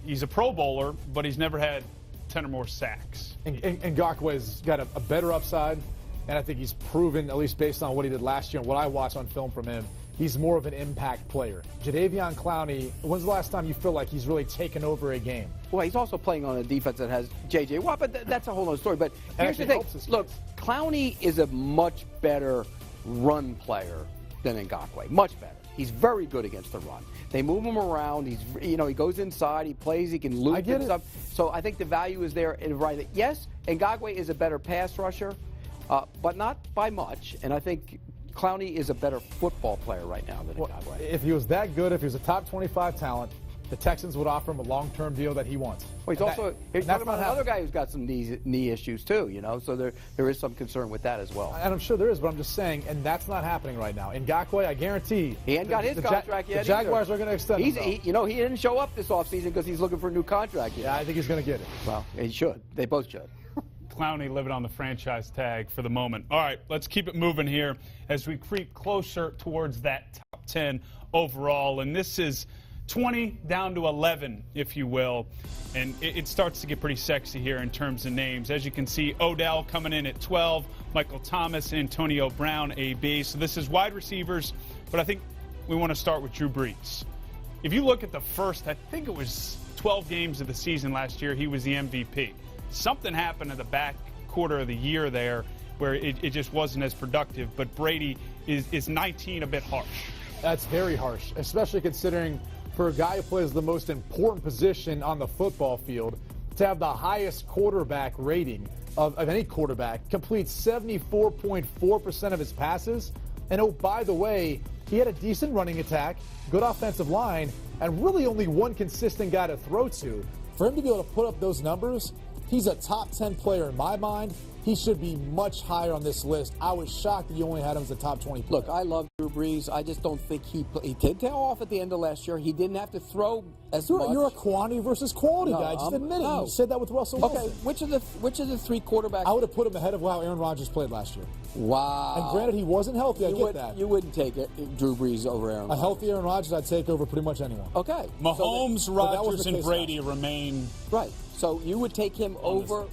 He's a Pro Bowler, but he's never had 10 or more sacks. And Ngakwe's got a better upside, and I think he's proven, at least based on what he did last year and what I watched on film from him, he's more of an impact player. Jadeveon Clowney, when's the last time you feel like he's really taken over a game? Well, he's also playing on a defense that has J.J. Watt, but that's a whole other story. But here's the thing. Look, Clowney is a much better run player than Ngakwe. Much better. He's very good against the run. They move him around. He goes inside. He plays. He can loop and stuff. So I think the value is there. Yes, Ngakwe is a better pass rusher, but not by much. And I think Clowney is a better football player right now than Ngakwe. If he was that good, if he was a top 25 talent, the Texans would offer him a long-term deal that he wants. Well, he's talking about another guy who's got some knee issues too, so there is some concern with that as well. And I'm sure there is, but I'm just saying, and that's not happening right now. Ngakwe, I guarantee. He ain't got his contract yet. The Jaguars are going to extend him. He didn't show up this offseason because he's looking for a new contract yet. Yeah, I think he's going to get it. Well, he should. They both should. Clowney living on the franchise tag for the moment. All right, let's keep it moving here as we creep closer towards that top 10 overall. And this is 20 down to 11, if you will. And it starts to get pretty sexy here in terms of names. As you can see, Odell coming in at 12, Michael Thomas, Antonio Brown, AB. So this is wide receivers, but I think we want to start with Drew Brees. If you look at the first, I think it was 12 games of the season last year, he was the MVP. Something happened in the back quarter of the year there where it just wasn't as productive. But Brady is 19 a bit harsh. That's very harsh, especially considering for a guy who plays the most important position on the football field to have the highest quarterback rating of any quarterback, completes 74.4% of his passes. And oh, by the way, he had a decent running attack, good offensive line, and really only one consistent guy to throw to. For him to be able to put up those numbers, he's a top 10 player in my mind. He should be much higher on this list. I was shocked that you only had him as a top 20 player. Look, I love Drew Brees. I just don't think he did tail off at the end of last year. He didn't have to throw as much. You're a quantity versus quality guy. Just admit it. No. You said that with Russell Wilson. Okay, which of the three quarterbacks? I would have put him ahead of how Aaron Rodgers played last year. Wow. And granted, he wasn't healthy. I get that. You wouldn't take Drew Brees over Aaron Rodgers. A healthy Aaron Rodgers, I'd take over pretty much anyone. Okay. Mahomes, Rodgers, and Brady remain. Right. So you would take him over.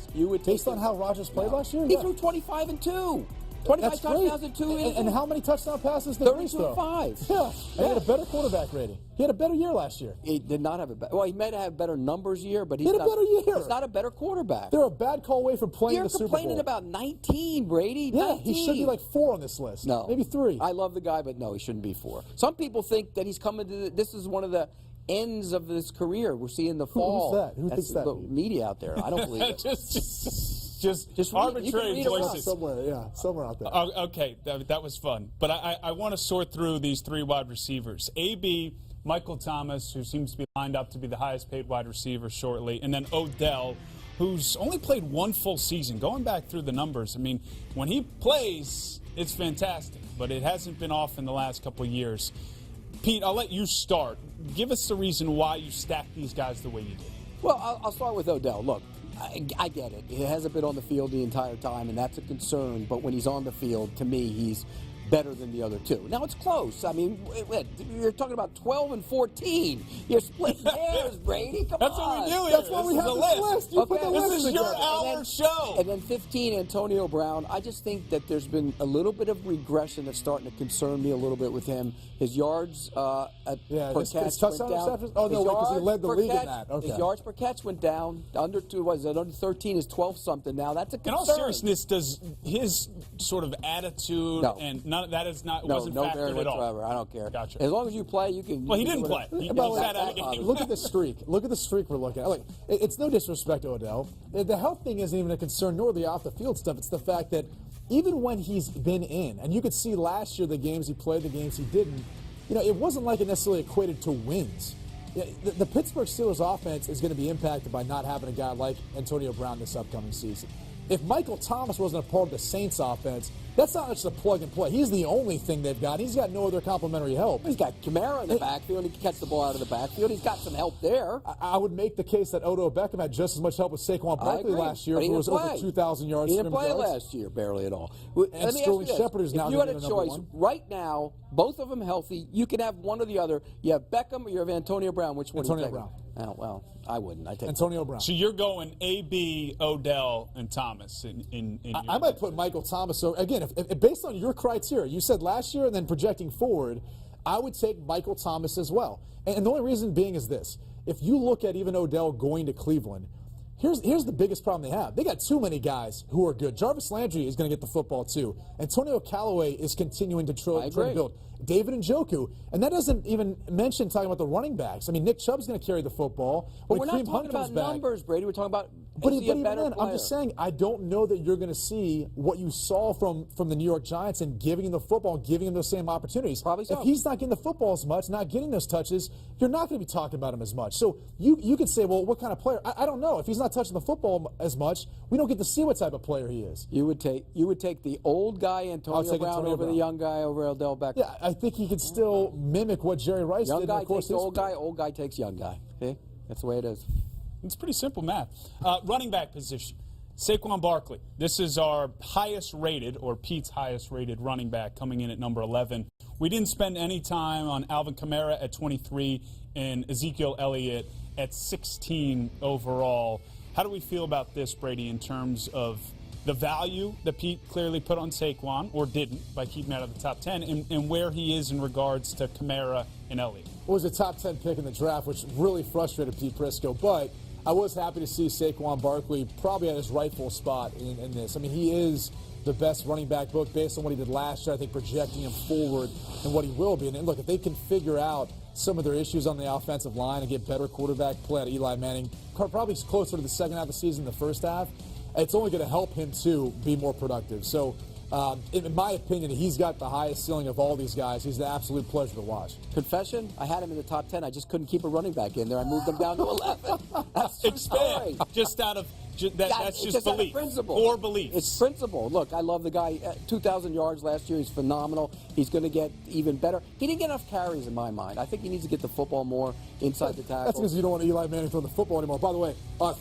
Based on how Rodgers played last year? He threw 25 and 2. 25 touchdowns and 2 and how many touchdown passes did Brees throw? 5. Yeah. And he had a better quarterback rating. He had a better year last year. He did not have a better. Well, he may have better numbers year, but he had a better year. He's not a better quarterback. They're a bad call away from playing the Super Bowl. You're complaining about 19, Brady. Yeah, 19. he should be like 4 on this list. No, maybe 3. I love the guy, but no, he shouldn't be 4. Some people think that he's coming to. This is one of the ends of his career. We're seeing the fall. Who's that? Who That's thinks that? The media out there. I don't believe it. Just arbitrary choices. Somewhere out there. Okay, that was fun. But I want to sort through these 3 wide receivers. AB, Michael Thomas, who seems to be lined up to be the highest paid wide receiver shortly, and then Odell, who's only played 1 full season. Going back through the numbers, I mean, when he plays, it's fantastic, but it hasn't been off in the last couple of years. Pete, I'll let you start. Give us the reason why you stacked these guys the way you did. Well, I'll start with Odell. Look, I get it. He hasn't been on the field the entire time, and that's a concern. But when he's on the field, to me, he's better than the other 2. Now, it's close. I mean, you're talking about 12 and 14. You're splitting hairs, Brady. Come on. That's what we do here. That's why we have this list. Okay. This is your hour show. And then 15, Antonio Brown. I just think that there's been a little bit of regression that's starting to concern me a little bit with him. His yards per catch went down. Oh, no, because he led the league in that. Okay. His yards per catch went down. Under 13 is 12-something now. That's a concern. In all seriousness, does his sort of attitude and none of that is not wasn't factored at all? Whatsoever. I don't care. Gotcha. As long as you play, you can. Well, he didn't play. He sat out of the game. Look at the streak. Look at the streak we're looking at. Look, it's no disrespect to Odell. The health thing isn't even a concern, nor the off-the-field stuff. It's the fact that even when he's been in, and you could see last year the games he played, the games he didn't, it wasn't like it necessarily equated to wins. The Pittsburgh Steelers offense is going to be impacted by not having a guy like Antonio Brown this upcoming season. If Michael Thomas wasn't a part of the Saints offense, that's not just a plug and play. He's the only thing they've got. He's got no other complementary help. He's got Kamara in the backfield. He can catch the ball out of the backfield. He's got some help there. I would make the case that Odell Beckham had just as much help with Saquon Barkley last year, who was over 2,000 yards. He didn't play last year, barely at all. And Sterling Shepard is now if you had a choice right now, both of them healthy, you can have one or the other. You have Beckham or you have Antonio Brown. Which one? Antonio Brown. Oh, well, I wouldn't. I take Antonio Brown. So you're going AB, Odell, and Thomas in I might put Michael Thomas. So again, if based on your criteria, you said last year and then projecting forward, I would take Michael Thomas as well. And the only reason being is this: if you look at even Odell going to Cleveland, here's the biggest problem they have. They got too many guys who are good. Jarvis Landry is going to get the football too. Antonio Callaway is continuing to try to build. David Njoku. And that doesn't even mention talking about the running backs. I mean, Nick Chubb's going to carry the football. But we're not talking about numbers, Brady. We're talking about But even then, I'm just saying, I don't know that you're going to see what you saw from the New York Giants and giving him the football, giving him those same opportunities. Probably so. If he's not getting the football as much, not getting those touches, you're not going to be talking about him as much. So you could say, well, what kind of player? I don't know. If he's not touching the football as much, we don't get to see what type of player he is. You would take the old guy Antonio Brown over the young guy over Odell Beckham. Yeah, I think he could still mimic what Jerry Rice did. Young guy takes old guy. Old guy takes young guy. See, that's the way it is. It's pretty simple math. Running back position. Saquon Barkley. This is our highest rated, or Pete's highest rated running back, coming in at number 11. We didn't spend any time on Alvin Kamara at 23. and Ezekiel Elliott at 16 overall. How do we feel about this, Brady, in terms of the value that Pete clearly put on Saquon, or didn't, by keeping out of the top 10, and where he is in regards to Kamara and Elliott? It was a top 10 pick in the draft, which really frustrated Pete Prisco, but I was happy to see Saquon Barkley probably at his rightful spot in this. I mean, he is the best running back book based on what he did last year. I think projecting him forward and what he will be. And look, if they can figure out some of their issues on the offensive line and get better quarterback play out of Eli Manning, probably closer to the second half of the season than the first half, it's only going to help him, too, be more productive. So, in my opinion, he's got the highest ceiling of all these guys. He's an absolute pleasure to watch. Confession, I had him in the top 10. I just couldn't keep a running back in there. I moved him down to 11. That's Expand. Just out of that's just belief. Principle. Or belief. It's principle. Look, I love the guy. 2,000 yards last year. He's phenomenal. He's going to get even better. He didn't get enough carries in my mind. I think he needs to get the football more inside the tackle. That's because you don't want Eli Manning throwing the football anymore. By the way,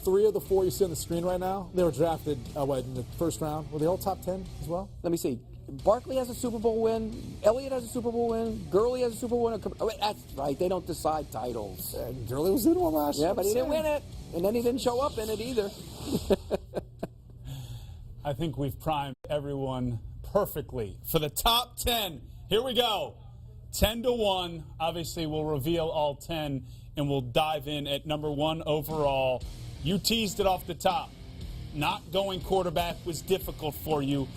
3 of the 4 you see on the screen right now, they were drafted in the first round. Were they all top 10 as well? Let me see. Barkley has a Super Bowl win. Elliott has a Super Bowl win. Gurley has a Super Bowl win. Oh, wait, that's right. They don't decide titles. Gurley was in one last year. Yeah, but he didn't win it. And then he didn't show up in it either. I think we've primed everyone perfectly for the top 10. Here we go. 10-1. Obviously, we'll reveal all 10, and we'll dive in at number 1 overall. You teased it off the top. Not going quarterback was difficult for you.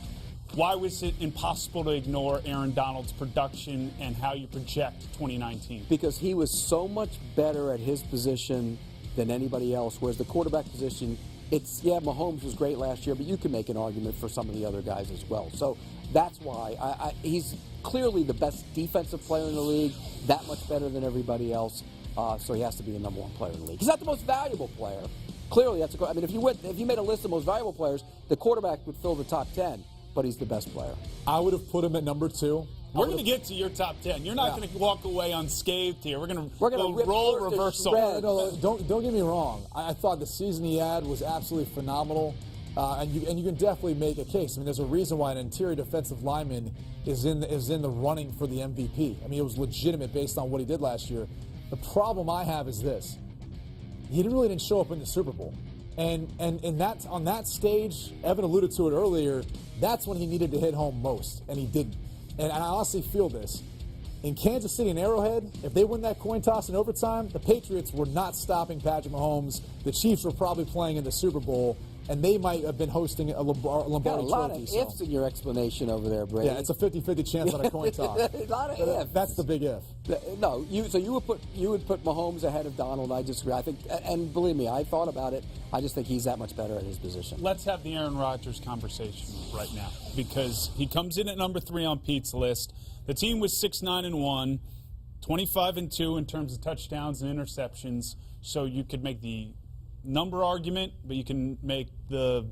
Why was it impossible to ignore Aaron Donald's production and how you project 2019? Because he was so much better at his position than anybody else, whereas the quarterback position, Mahomes was great last year, but you can make an argument for some of the other guys as well. So that's why he's clearly the best defensive player in the league, that much better than everybody else, so he has to be the number 1 player in the league. He's not the most valuable player. Clearly, if you made a list of most valuable players, the quarterback would fill the top 10. But he's the best player. I would have put him at number 2. We're going to get to your top 10. You're not going to walk away unscathed here. We're going to roll reverse. No, don't get me wrong. I thought the season he had was absolutely phenomenal, and you can definitely make a case. I mean, there's a reason why an interior defensive lineman is in the running for the MVP. I mean, it was legitimate based on what he did last year. The problem I have is this: he really didn't show up in the Super Bowl. And that's on that stage, Evan alluded to it earlier, that's when he needed to hit home most, and he didn't. And I honestly feel this. In Kansas City and Arrowhead, if they win that coin toss in overtime, the Patriots were not stopping Patrick Mahomes. The Chiefs were probably playing in the Super Bowl, and they might have been hosting a Lombardi Trophy. Got a lot of ifs in your explanation over there, Brady. Yeah, it's a 50-50 chance on a coin toss. A lot of ifs. That's the big if. No, you would put Mahomes ahead of Donald. I disagree. I think, and believe me, I thought about it. I just think he's that much better at his position. Let's have the Aaron Rodgers conversation right now, because he comes in at number 3 on Pete's list. The team was 6-9-1, 25-2 in terms of touchdowns and interceptions. So you could make the number argument, but you can make the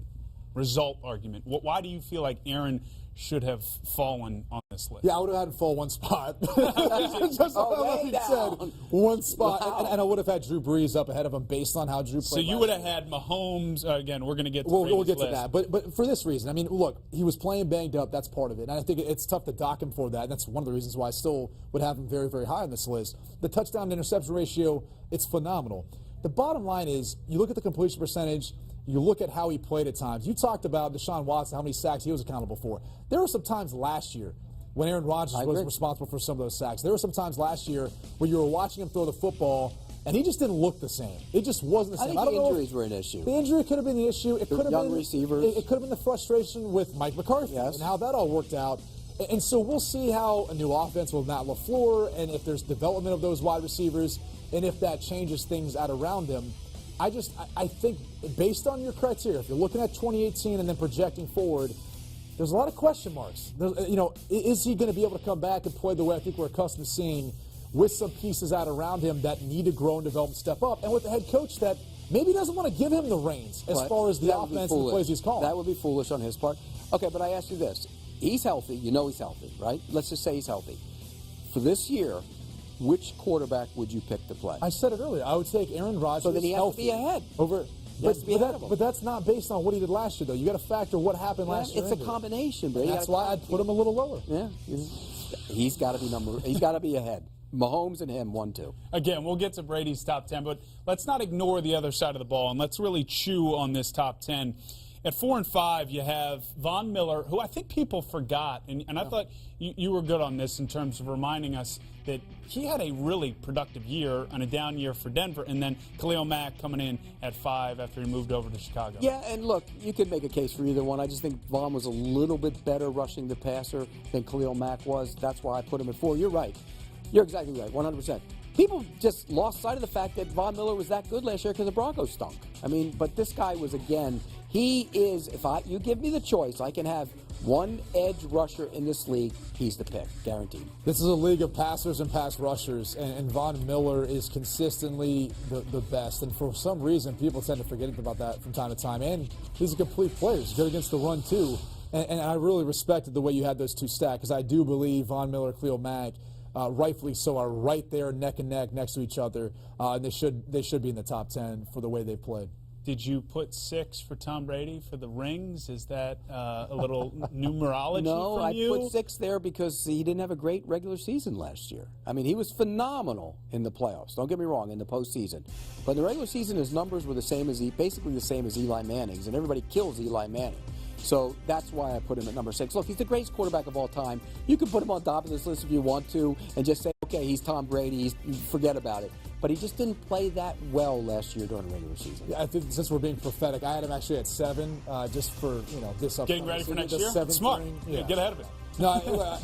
result argument. Why do you feel like Aaron should have fallen on this list? Yeah, I would have had him fall 1 spot. Just said 1 spot. Wow. And I would have had Drew Brees up ahead of him based on how Drew played. So you would have had Mahomes. Again, we're going to get to we'll get to list. that. But for this reason, I mean, look, he was playing banged up. That's part of it. And I think it's tough to dock him for that. And that's one of the reasons why I still would have him very, very high on this list. The touchdown to interception ratio, it's phenomenal. The bottom line is, you look at the completion percentage, you look at how he played at times. You talked about Deshaun Watson, how many sacks he was accountable for. There were some times last year when Aaron Rodgers was responsible for some of those sacks. There were some times last year where you were watching him throw the football, and he just didn't look the same. It just wasn't the same. I think the injuries were an issue. The injury could have been the issue. It could have been receivers. It could have been the frustration with Mike McCarthy and how that all worked out. And so we'll see how a new offense with Matt LaFleur, and if there's development of those wide receivers, and if that changes things out around him. I think based on your criteria, if you're looking at 2018 and then projecting forward, there's a lot of question marks. Is he going to be able to come back and play the way I think we're accustomed to seeing, with some pieces out around him that need to grow and develop and step up, and with a head coach that maybe doesn't want to give him the reins as far as the offense and the plays he's calling? That would be foolish on his part. Okay, but I ask you this. He's healthy. You know he's healthy, right? Let's just say he's healthy. For this year, which quarterback would you pick to play? I said it earlier. I would take Aaron Rodgers. So then he has to be ahead. But that's not based on what he did last year, though. You got to factor what happened last year. It's a combination, Brady. That's why I'd put him a little lower. Yeah, he's got to be He's got to be ahead. Mahomes and him, 1-2. Again, we'll get to Brady's top 10, but let's not ignore the other side of the ball, and let's really chew on this top 10. At 4 and 5, you have Von Miller, who I think people forgot, and I thought you were good on this in terms of reminding us that he had a really productive year and a down year for Denver, and then Khalil Mack coming in at 5 after he moved over to Chicago. Yeah, and look, you could make a case for either one. I just think Von was a little bit better rushing the passer than Khalil Mack was. That's why I put him at 4. You're right. You're exactly right, 100%. People just lost sight of the fact that Von Miller was that good last year because the Broncos stunk. I mean, but this guy was, again, he is, you give me the choice, I can have one edge rusher in this league, he's the pick, guaranteed. This is a league of passers and pass rushers, and Von Miller is consistently the best. And for some reason, people tend to forget about that from time to time. And he's a complete player. He's good against the run, too. And I really respected the way you had those two stacked, because I do believe Von Miller, Khalil Mack, rightfully so, are right there neck and neck next to each other. And they should be in the top 10 for the way they played. Did you put 6 for Tom Brady for the rings? Is that a little numerology from you? No, I put 6 there because he didn't have a great regular season last year. I mean, he was phenomenal in the playoffs. Don't get me wrong, in the postseason. But in the regular season, his numbers were basically the same as Eli Manning's, and everybody kills Eli Manning. So that's why I put him at number 6. Look, he's the greatest quarterback of all time. You can put him on top of this list if you want to and just say, okay, he's Tom Brady, forget about it. But he just didn't play that well last year during the regular season. Yeah, I think since we're being prophetic, I had him actually at 7, just for this up. Getting ready for next year? Smart. Yeah. Get ahead of it. No,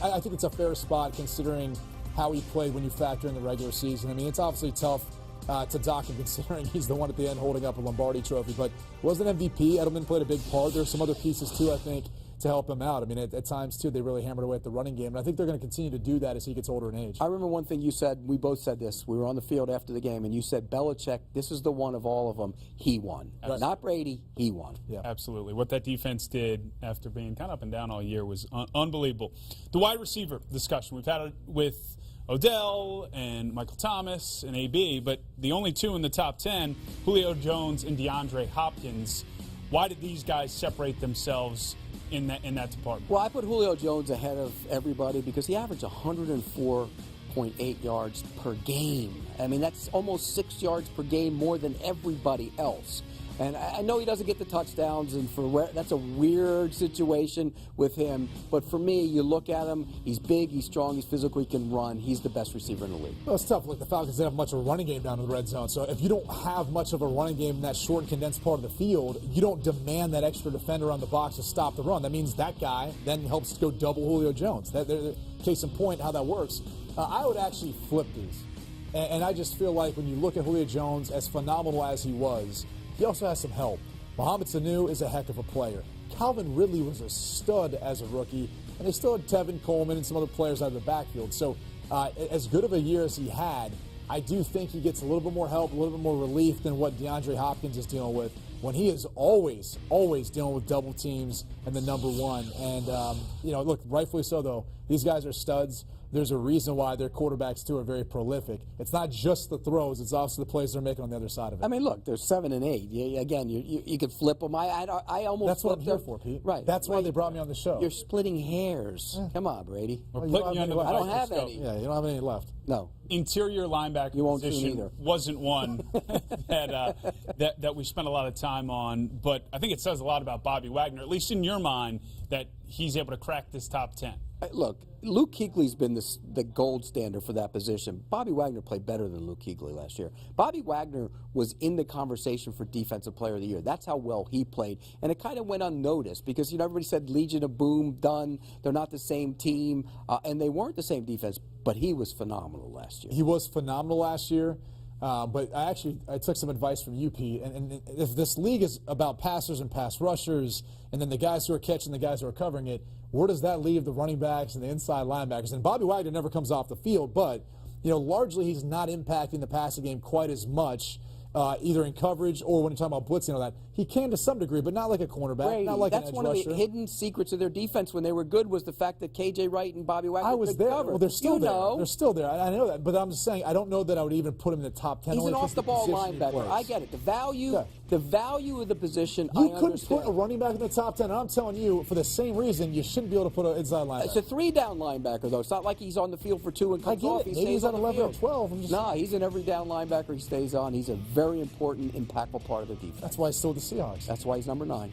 I think it's a fair spot considering how he played when you factor in the regular season. I mean, it's obviously tough to dock him considering he's the one at the end holding up a Lombardi trophy, but was an MVP. Edelman played a big part. There's some other pieces too, I think, to help him out. I mean, at times, too, they really hammered away at the running game, and I think they're going to continue to do that as he gets older in age. I remember one thing you said, we both said this, we were on the field after the game, and you said Belichick, this is the one of all of them, he won. Right. Not Brady, he won. Yeah. Absolutely. What that defense did after being kind of up and down all year was unbelievable. The wide receiver discussion, we've had it with Odell and Michael Thomas and AB, but the only 2 in the top 10, Julio Jones and DeAndre Hopkins. Why did these guys separate themselves in that department? Well, I put Julio Jones ahead of everybody because he averaged 104.8 yards per game. I mean, that's almost 6 yards per game more than everybody else. And I know he doesn't get the touchdowns, and that's a weird situation with him. But for me, you look at him, he's big, he's strong, he's physical, he can run. He's the best receiver in the league. Well, it's tough. Look, the Falcons didn't have much of a running game down in the red zone. So if you don't have much of a running game in that short and condensed part of the field, you don't demand that extra defender on the box to stop the run. That means that guy then helps go double Julio Jones. Case in point, how that works. I would actually flip these. And I just feel like when you look at Julio Jones, as phenomenal as he was, he also has some help. Mohamed Sanu is a heck of a player. Calvin Ridley was a stud as a rookie, and they still had Tevin Coleman and some other players out of the backfield. So as good of a year as he had, I do think he gets a little bit more help, a little bit more relief than what DeAndre Hopkins is dealing with when he is always dealing with double teams and the number 1. And, look, rightfully so, though. These guys are studs. There's a reason why their quarterbacks, too, are very prolific. It's not just the throws. It's also the plays they're making on the other side of it. I mean, look, there's 7 and 8. Again, you could flip them. I almost That's what I'm here for, Pete. Right. That's why they brought me on the show. You're splitting hairs. Yeah. Come on, Brady. We're putting you under the I don't have any. Yeah, you don't have any left. No. Interior linebacker position wasn't one that we spent a lot of time on, but I think it says a lot about Bobby Wagner, at least in your mind, that he's able to crack this top 10. Look, Luke Kuechly's been the gold standard for that position. Bobby Wagner played better than Luke Kuechly last year. Bobby Wagner was in the conversation for Defensive Player of the Year. That's how well he played. And it kind of went unnoticed because, everybody said Legion of Boom, done. They're not the same team. And they weren't the same defense, but he was phenomenal last year. He was phenomenal last year. But I took some advice from you, Pete. And if this league is about passers and pass rushers, and then the guys who are catching the guys who are covering it, where does that leave the running backs and the inside linebackers? And Bobby Wagner never comes off the field, but largely he's not impacting the passing game quite as much, either in coverage or when you're talking about blitzing and all that. He can to some degree, but not like a cornerback, Brady, not like an edge that's one rusher. of the hidden secrets of their defense when they were good was the fact that K.J. Wright and Bobby Wagner I was there. cover. Well, they're still there. Know. They're still there. I know that, but I'm just saying I don't know that I would even put him in the top 10. He's only an because off-the-ball the position he linebacker. plays. I get it. The value The value of the position, You I couldn't understand. put a running back in the top 10, and I'm telling you, for the same reason, you shouldn't be able to put an inside linebacker. It's a 3-down linebacker, though. It's not like he's on the field for 2 and I comes get off. it. He Maybe stays he's on the 11 or field. 12. I'm just, No, he's an every down linebacker. He stays on. He's a very important, impactful part of the defense. that's why he's still with the Seahawks. That's why he's number 9.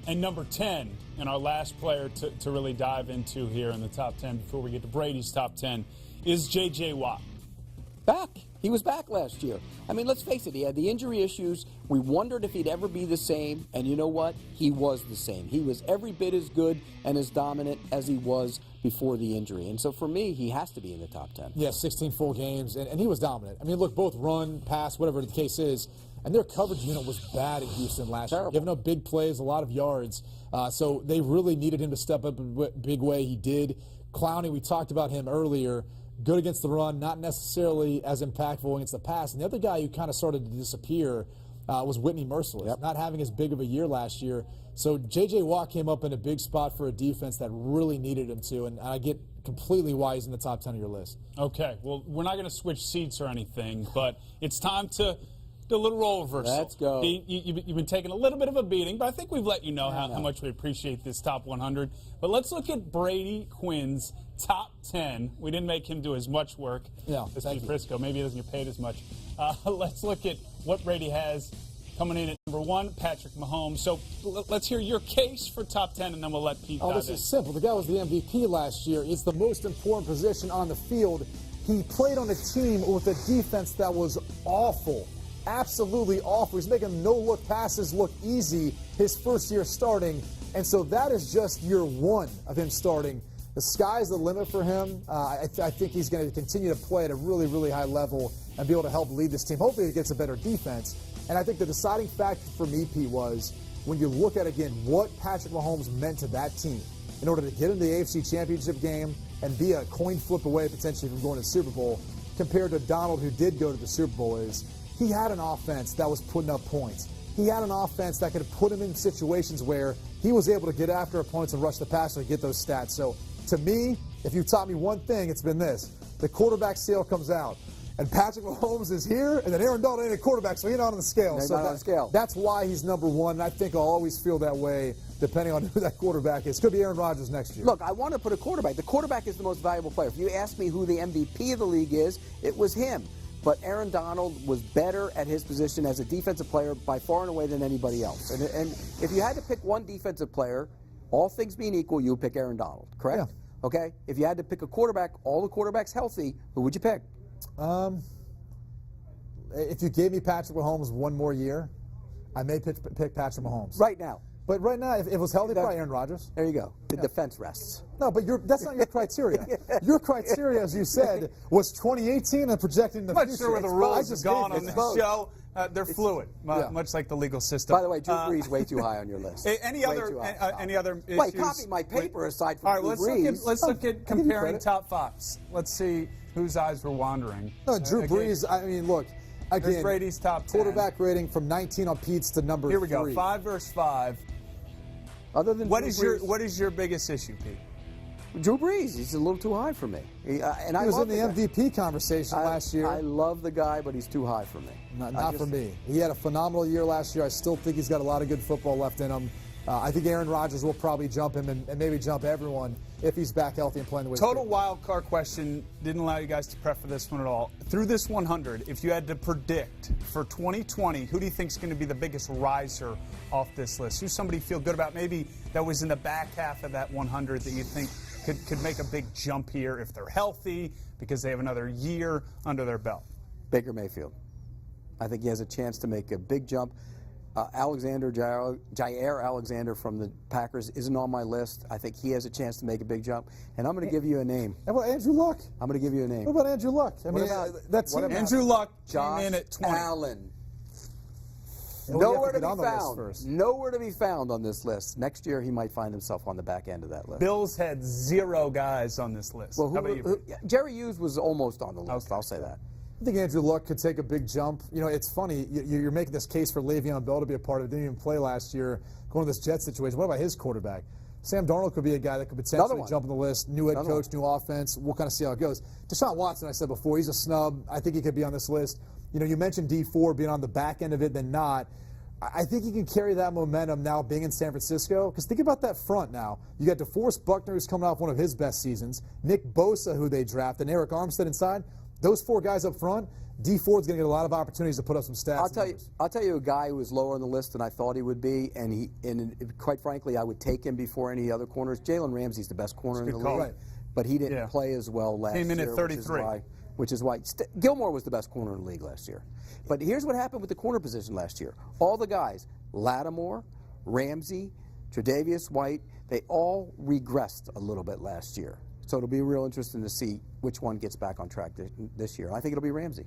And number 10, and our last player to really dive into here in the top 10 before we get to Brady's top 10, is J.J. Watt. Back. He was back last year. I mean, let's face it, he had the injury issues. We wondered if he'd ever be the same, and you know what? He was the same. He was every bit as good and as dominant as he was before the injury. And so for me, he has to be in the top 10. Yeah, 16 full games, and he was dominant. I mean, look, both run, pass, whatever the case is, and their coverage unit was bad in Houston last year, giving up big plays, a lot of yards. So they really needed him to step up in a big way. He did. Clowney, we talked about him earlier. Good against the run, not necessarily as impactful against the pass. And the other guy who kind of started to disappear was Whitney Merciless, not having as big of a year last year. So J.J. Watt came up in a big spot for a defense that really needed him to, and I get completely why he's in the top 10 of your list. Okay, well, we're not going to switch seats or anything, but it's time to do a little role reversal. Let's go. You've been taking a little bit of a beating, but I think we've let you know how much we appreciate this top 100. But let's look at Brady Quinn's top 10. We didn't make him do as much work. Yeah, this thank week, you. Prisco. Maybe he doesn't get paid as much. Let's look at what Brady has coming in at number 1, Patrick Mahomes. So let's hear your case for top 10, and then we'll let Pete dive This in. is simple. The guy was the MVP last year. It's the most important position on the field. He played on a team with a defense that was awful. Absolutely awful. He's making no-look passes look easy his first year starting. And so that is just year 1 of him starting. The sky's the limit for him. I think he's going to continue to play at a really, really high level and be able to help lead this team. Hopefully he gets a better defense. And I think the deciding factor for me, Pete, was when you look at, again, what Patrick Mahomes meant to that team in order to get into the AFC Championship game and be a coin flip away potentially from going to the Super Bowl compared to Donald, who did go to the Super Bowl, is he had an offense that was putting up points. He had an offense that could put him in situations where he was able to get after opponents and rush the passer and get those stats. So to me, if you taught me one thing, it's been this. The quarterback scale comes out. And Patrick Mahomes is here, and then Aaron Donald ain't a quarterback, so he's not on the scale. He's so not on the scale. That's why he's number 1, and I think I'll always feel that way depending on who that quarterback is. Could be Aaron Rodgers next year. Look, I want to put a quarterback. The quarterback is the most valuable player. If you ask me who the MVP of the league is, it was him. But Aaron Donald was better at his position as a defensive player by far and away than anybody else. And if you had to pick one defensive player, all things being equal, you would pick Aaron Donald, correct? Yeah. Okay? If you had to pick a quarterback, all the quarterbacks healthy, who would you pick? If you gave me Patrick Mahomes one more year, I may pick Patrick Mahomes. Right now. But right now, if it was healthy, probably Aaron Rodgers. There you go. The defense rests. No, but that's not your criteria. Your criteria, as you said, was 2018 and projecting the I'm future. not sure where the It's rules I have just gone gave on it. this Both. show. They're fluid, much like the legal system. By the way, Drew Brees way too high on your list. Any Way other too high. any other issues? Wait, copy my paper aside from All right, Drew Brees. let's look at I'll give you comparing credit. top 5s. Let's see whose eyes were wandering. No, Drew Again, Brees, I mean, look, There's again, Brady's top 10. quarterback rating from 19 on Pete's to number 3. Here we go. 5 versus 5. Other than What Drew is Brees, what is your biggest issue, Pete? Drew Brees? He's a little too high for me. He was in the MVP conversation last year. I love the guy, but he's too high for me. Not for me. He had a phenomenal year last year. I still think he's got a lot of good football left in him. I think Aaron Rodgers will probably jump him and maybe jump everyone if he's back healthy and playing the way Total wild card question. Didn't allow you guys to prep for this one at all. Through this 100, if you had to predict for 2020, who do you think is going to be the biggest riser off this list? Who's somebody you feel good about? Maybe that was in the back half of that 100 that you think could make a big jump here if they're healthy because they have another year under their belt. Baker Mayfield. I think he has a chance to make a big jump. Jair Alexander from the Packers isn't on my list. I think he has a chance to make a big jump. And I'm going to give you a name. How about Andrew Luck? I'm going to give you a name. What about Andrew Luck? I mean, that's what about Andrew Luck Josh came in at 20. Allen. And we have Nowhere to get on be the list found. first. Nowhere to be found on this list. Next year, he might find himself on the back end of that list. Bills had 0 guys on this list. Well, How about you? Jerry Hughes was almost on the list. Okay. I'll say that. I think Andrew Luck could take a big jump. You know, it's funny. You're making this case for Le'Veon Bell to be a part of it. Didn't even play last year, going to this Jets situation. What about his quarterback? Sam Darnold could be a guy that could potentially jump on the list. New head coach, new offense. We'll kind of see how it goes. Deshaun Watson, I said before, he's a snub. I think he could be on this list. You know, you mentioned D4 being on the back end of it than not. I think he can carry that momentum now being in San Francisco. Because think about that front now. You got DeForest Buckner, who's coming off one of his best seasons. Nick Bosa, who they drafted, and Eric Armstead inside. Those 4 guys up front, D Ford's going to get a lot of opportunities to put up some stats. I'll tell you a guy who was lower on the list than I thought he would be, and quite frankly, I would take him before any other corners. Jalen Ramsey's the best corner in the league, right. But he didn't play as well last year. Came in at 33. Which is why Gilmore was the best corner in the league last year. But here's what happened with the corner position last year. All the guys, Lattimore, Ramsey, Tre'Davious White, they all regressed a little bit last year. So it'll be real interesting to see which one gets back on track this year. I think it'll be Ramsey.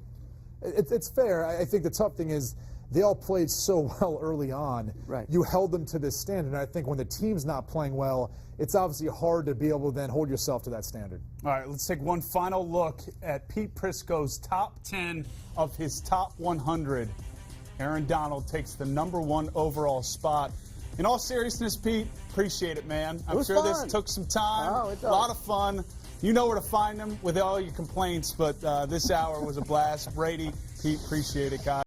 It's fair. I think the tough thing is they all played so well early on. Right. You held them to this standard. And I think when the team's not playing well, it's obviously hard to be able to then hold yourself to that standard. All right, let's take one final look at Pete Prisco's top 10 of his top 100. Aaron Donald takes the #1 overall spot. In all seriousness, Pete, appreciate it, man. I'm sure fun. this took some time. Oh, it does. A lot of fun. You know where to find them with all your complaints, but this hour was a blast. Brady, Pete, appreciate it, guys.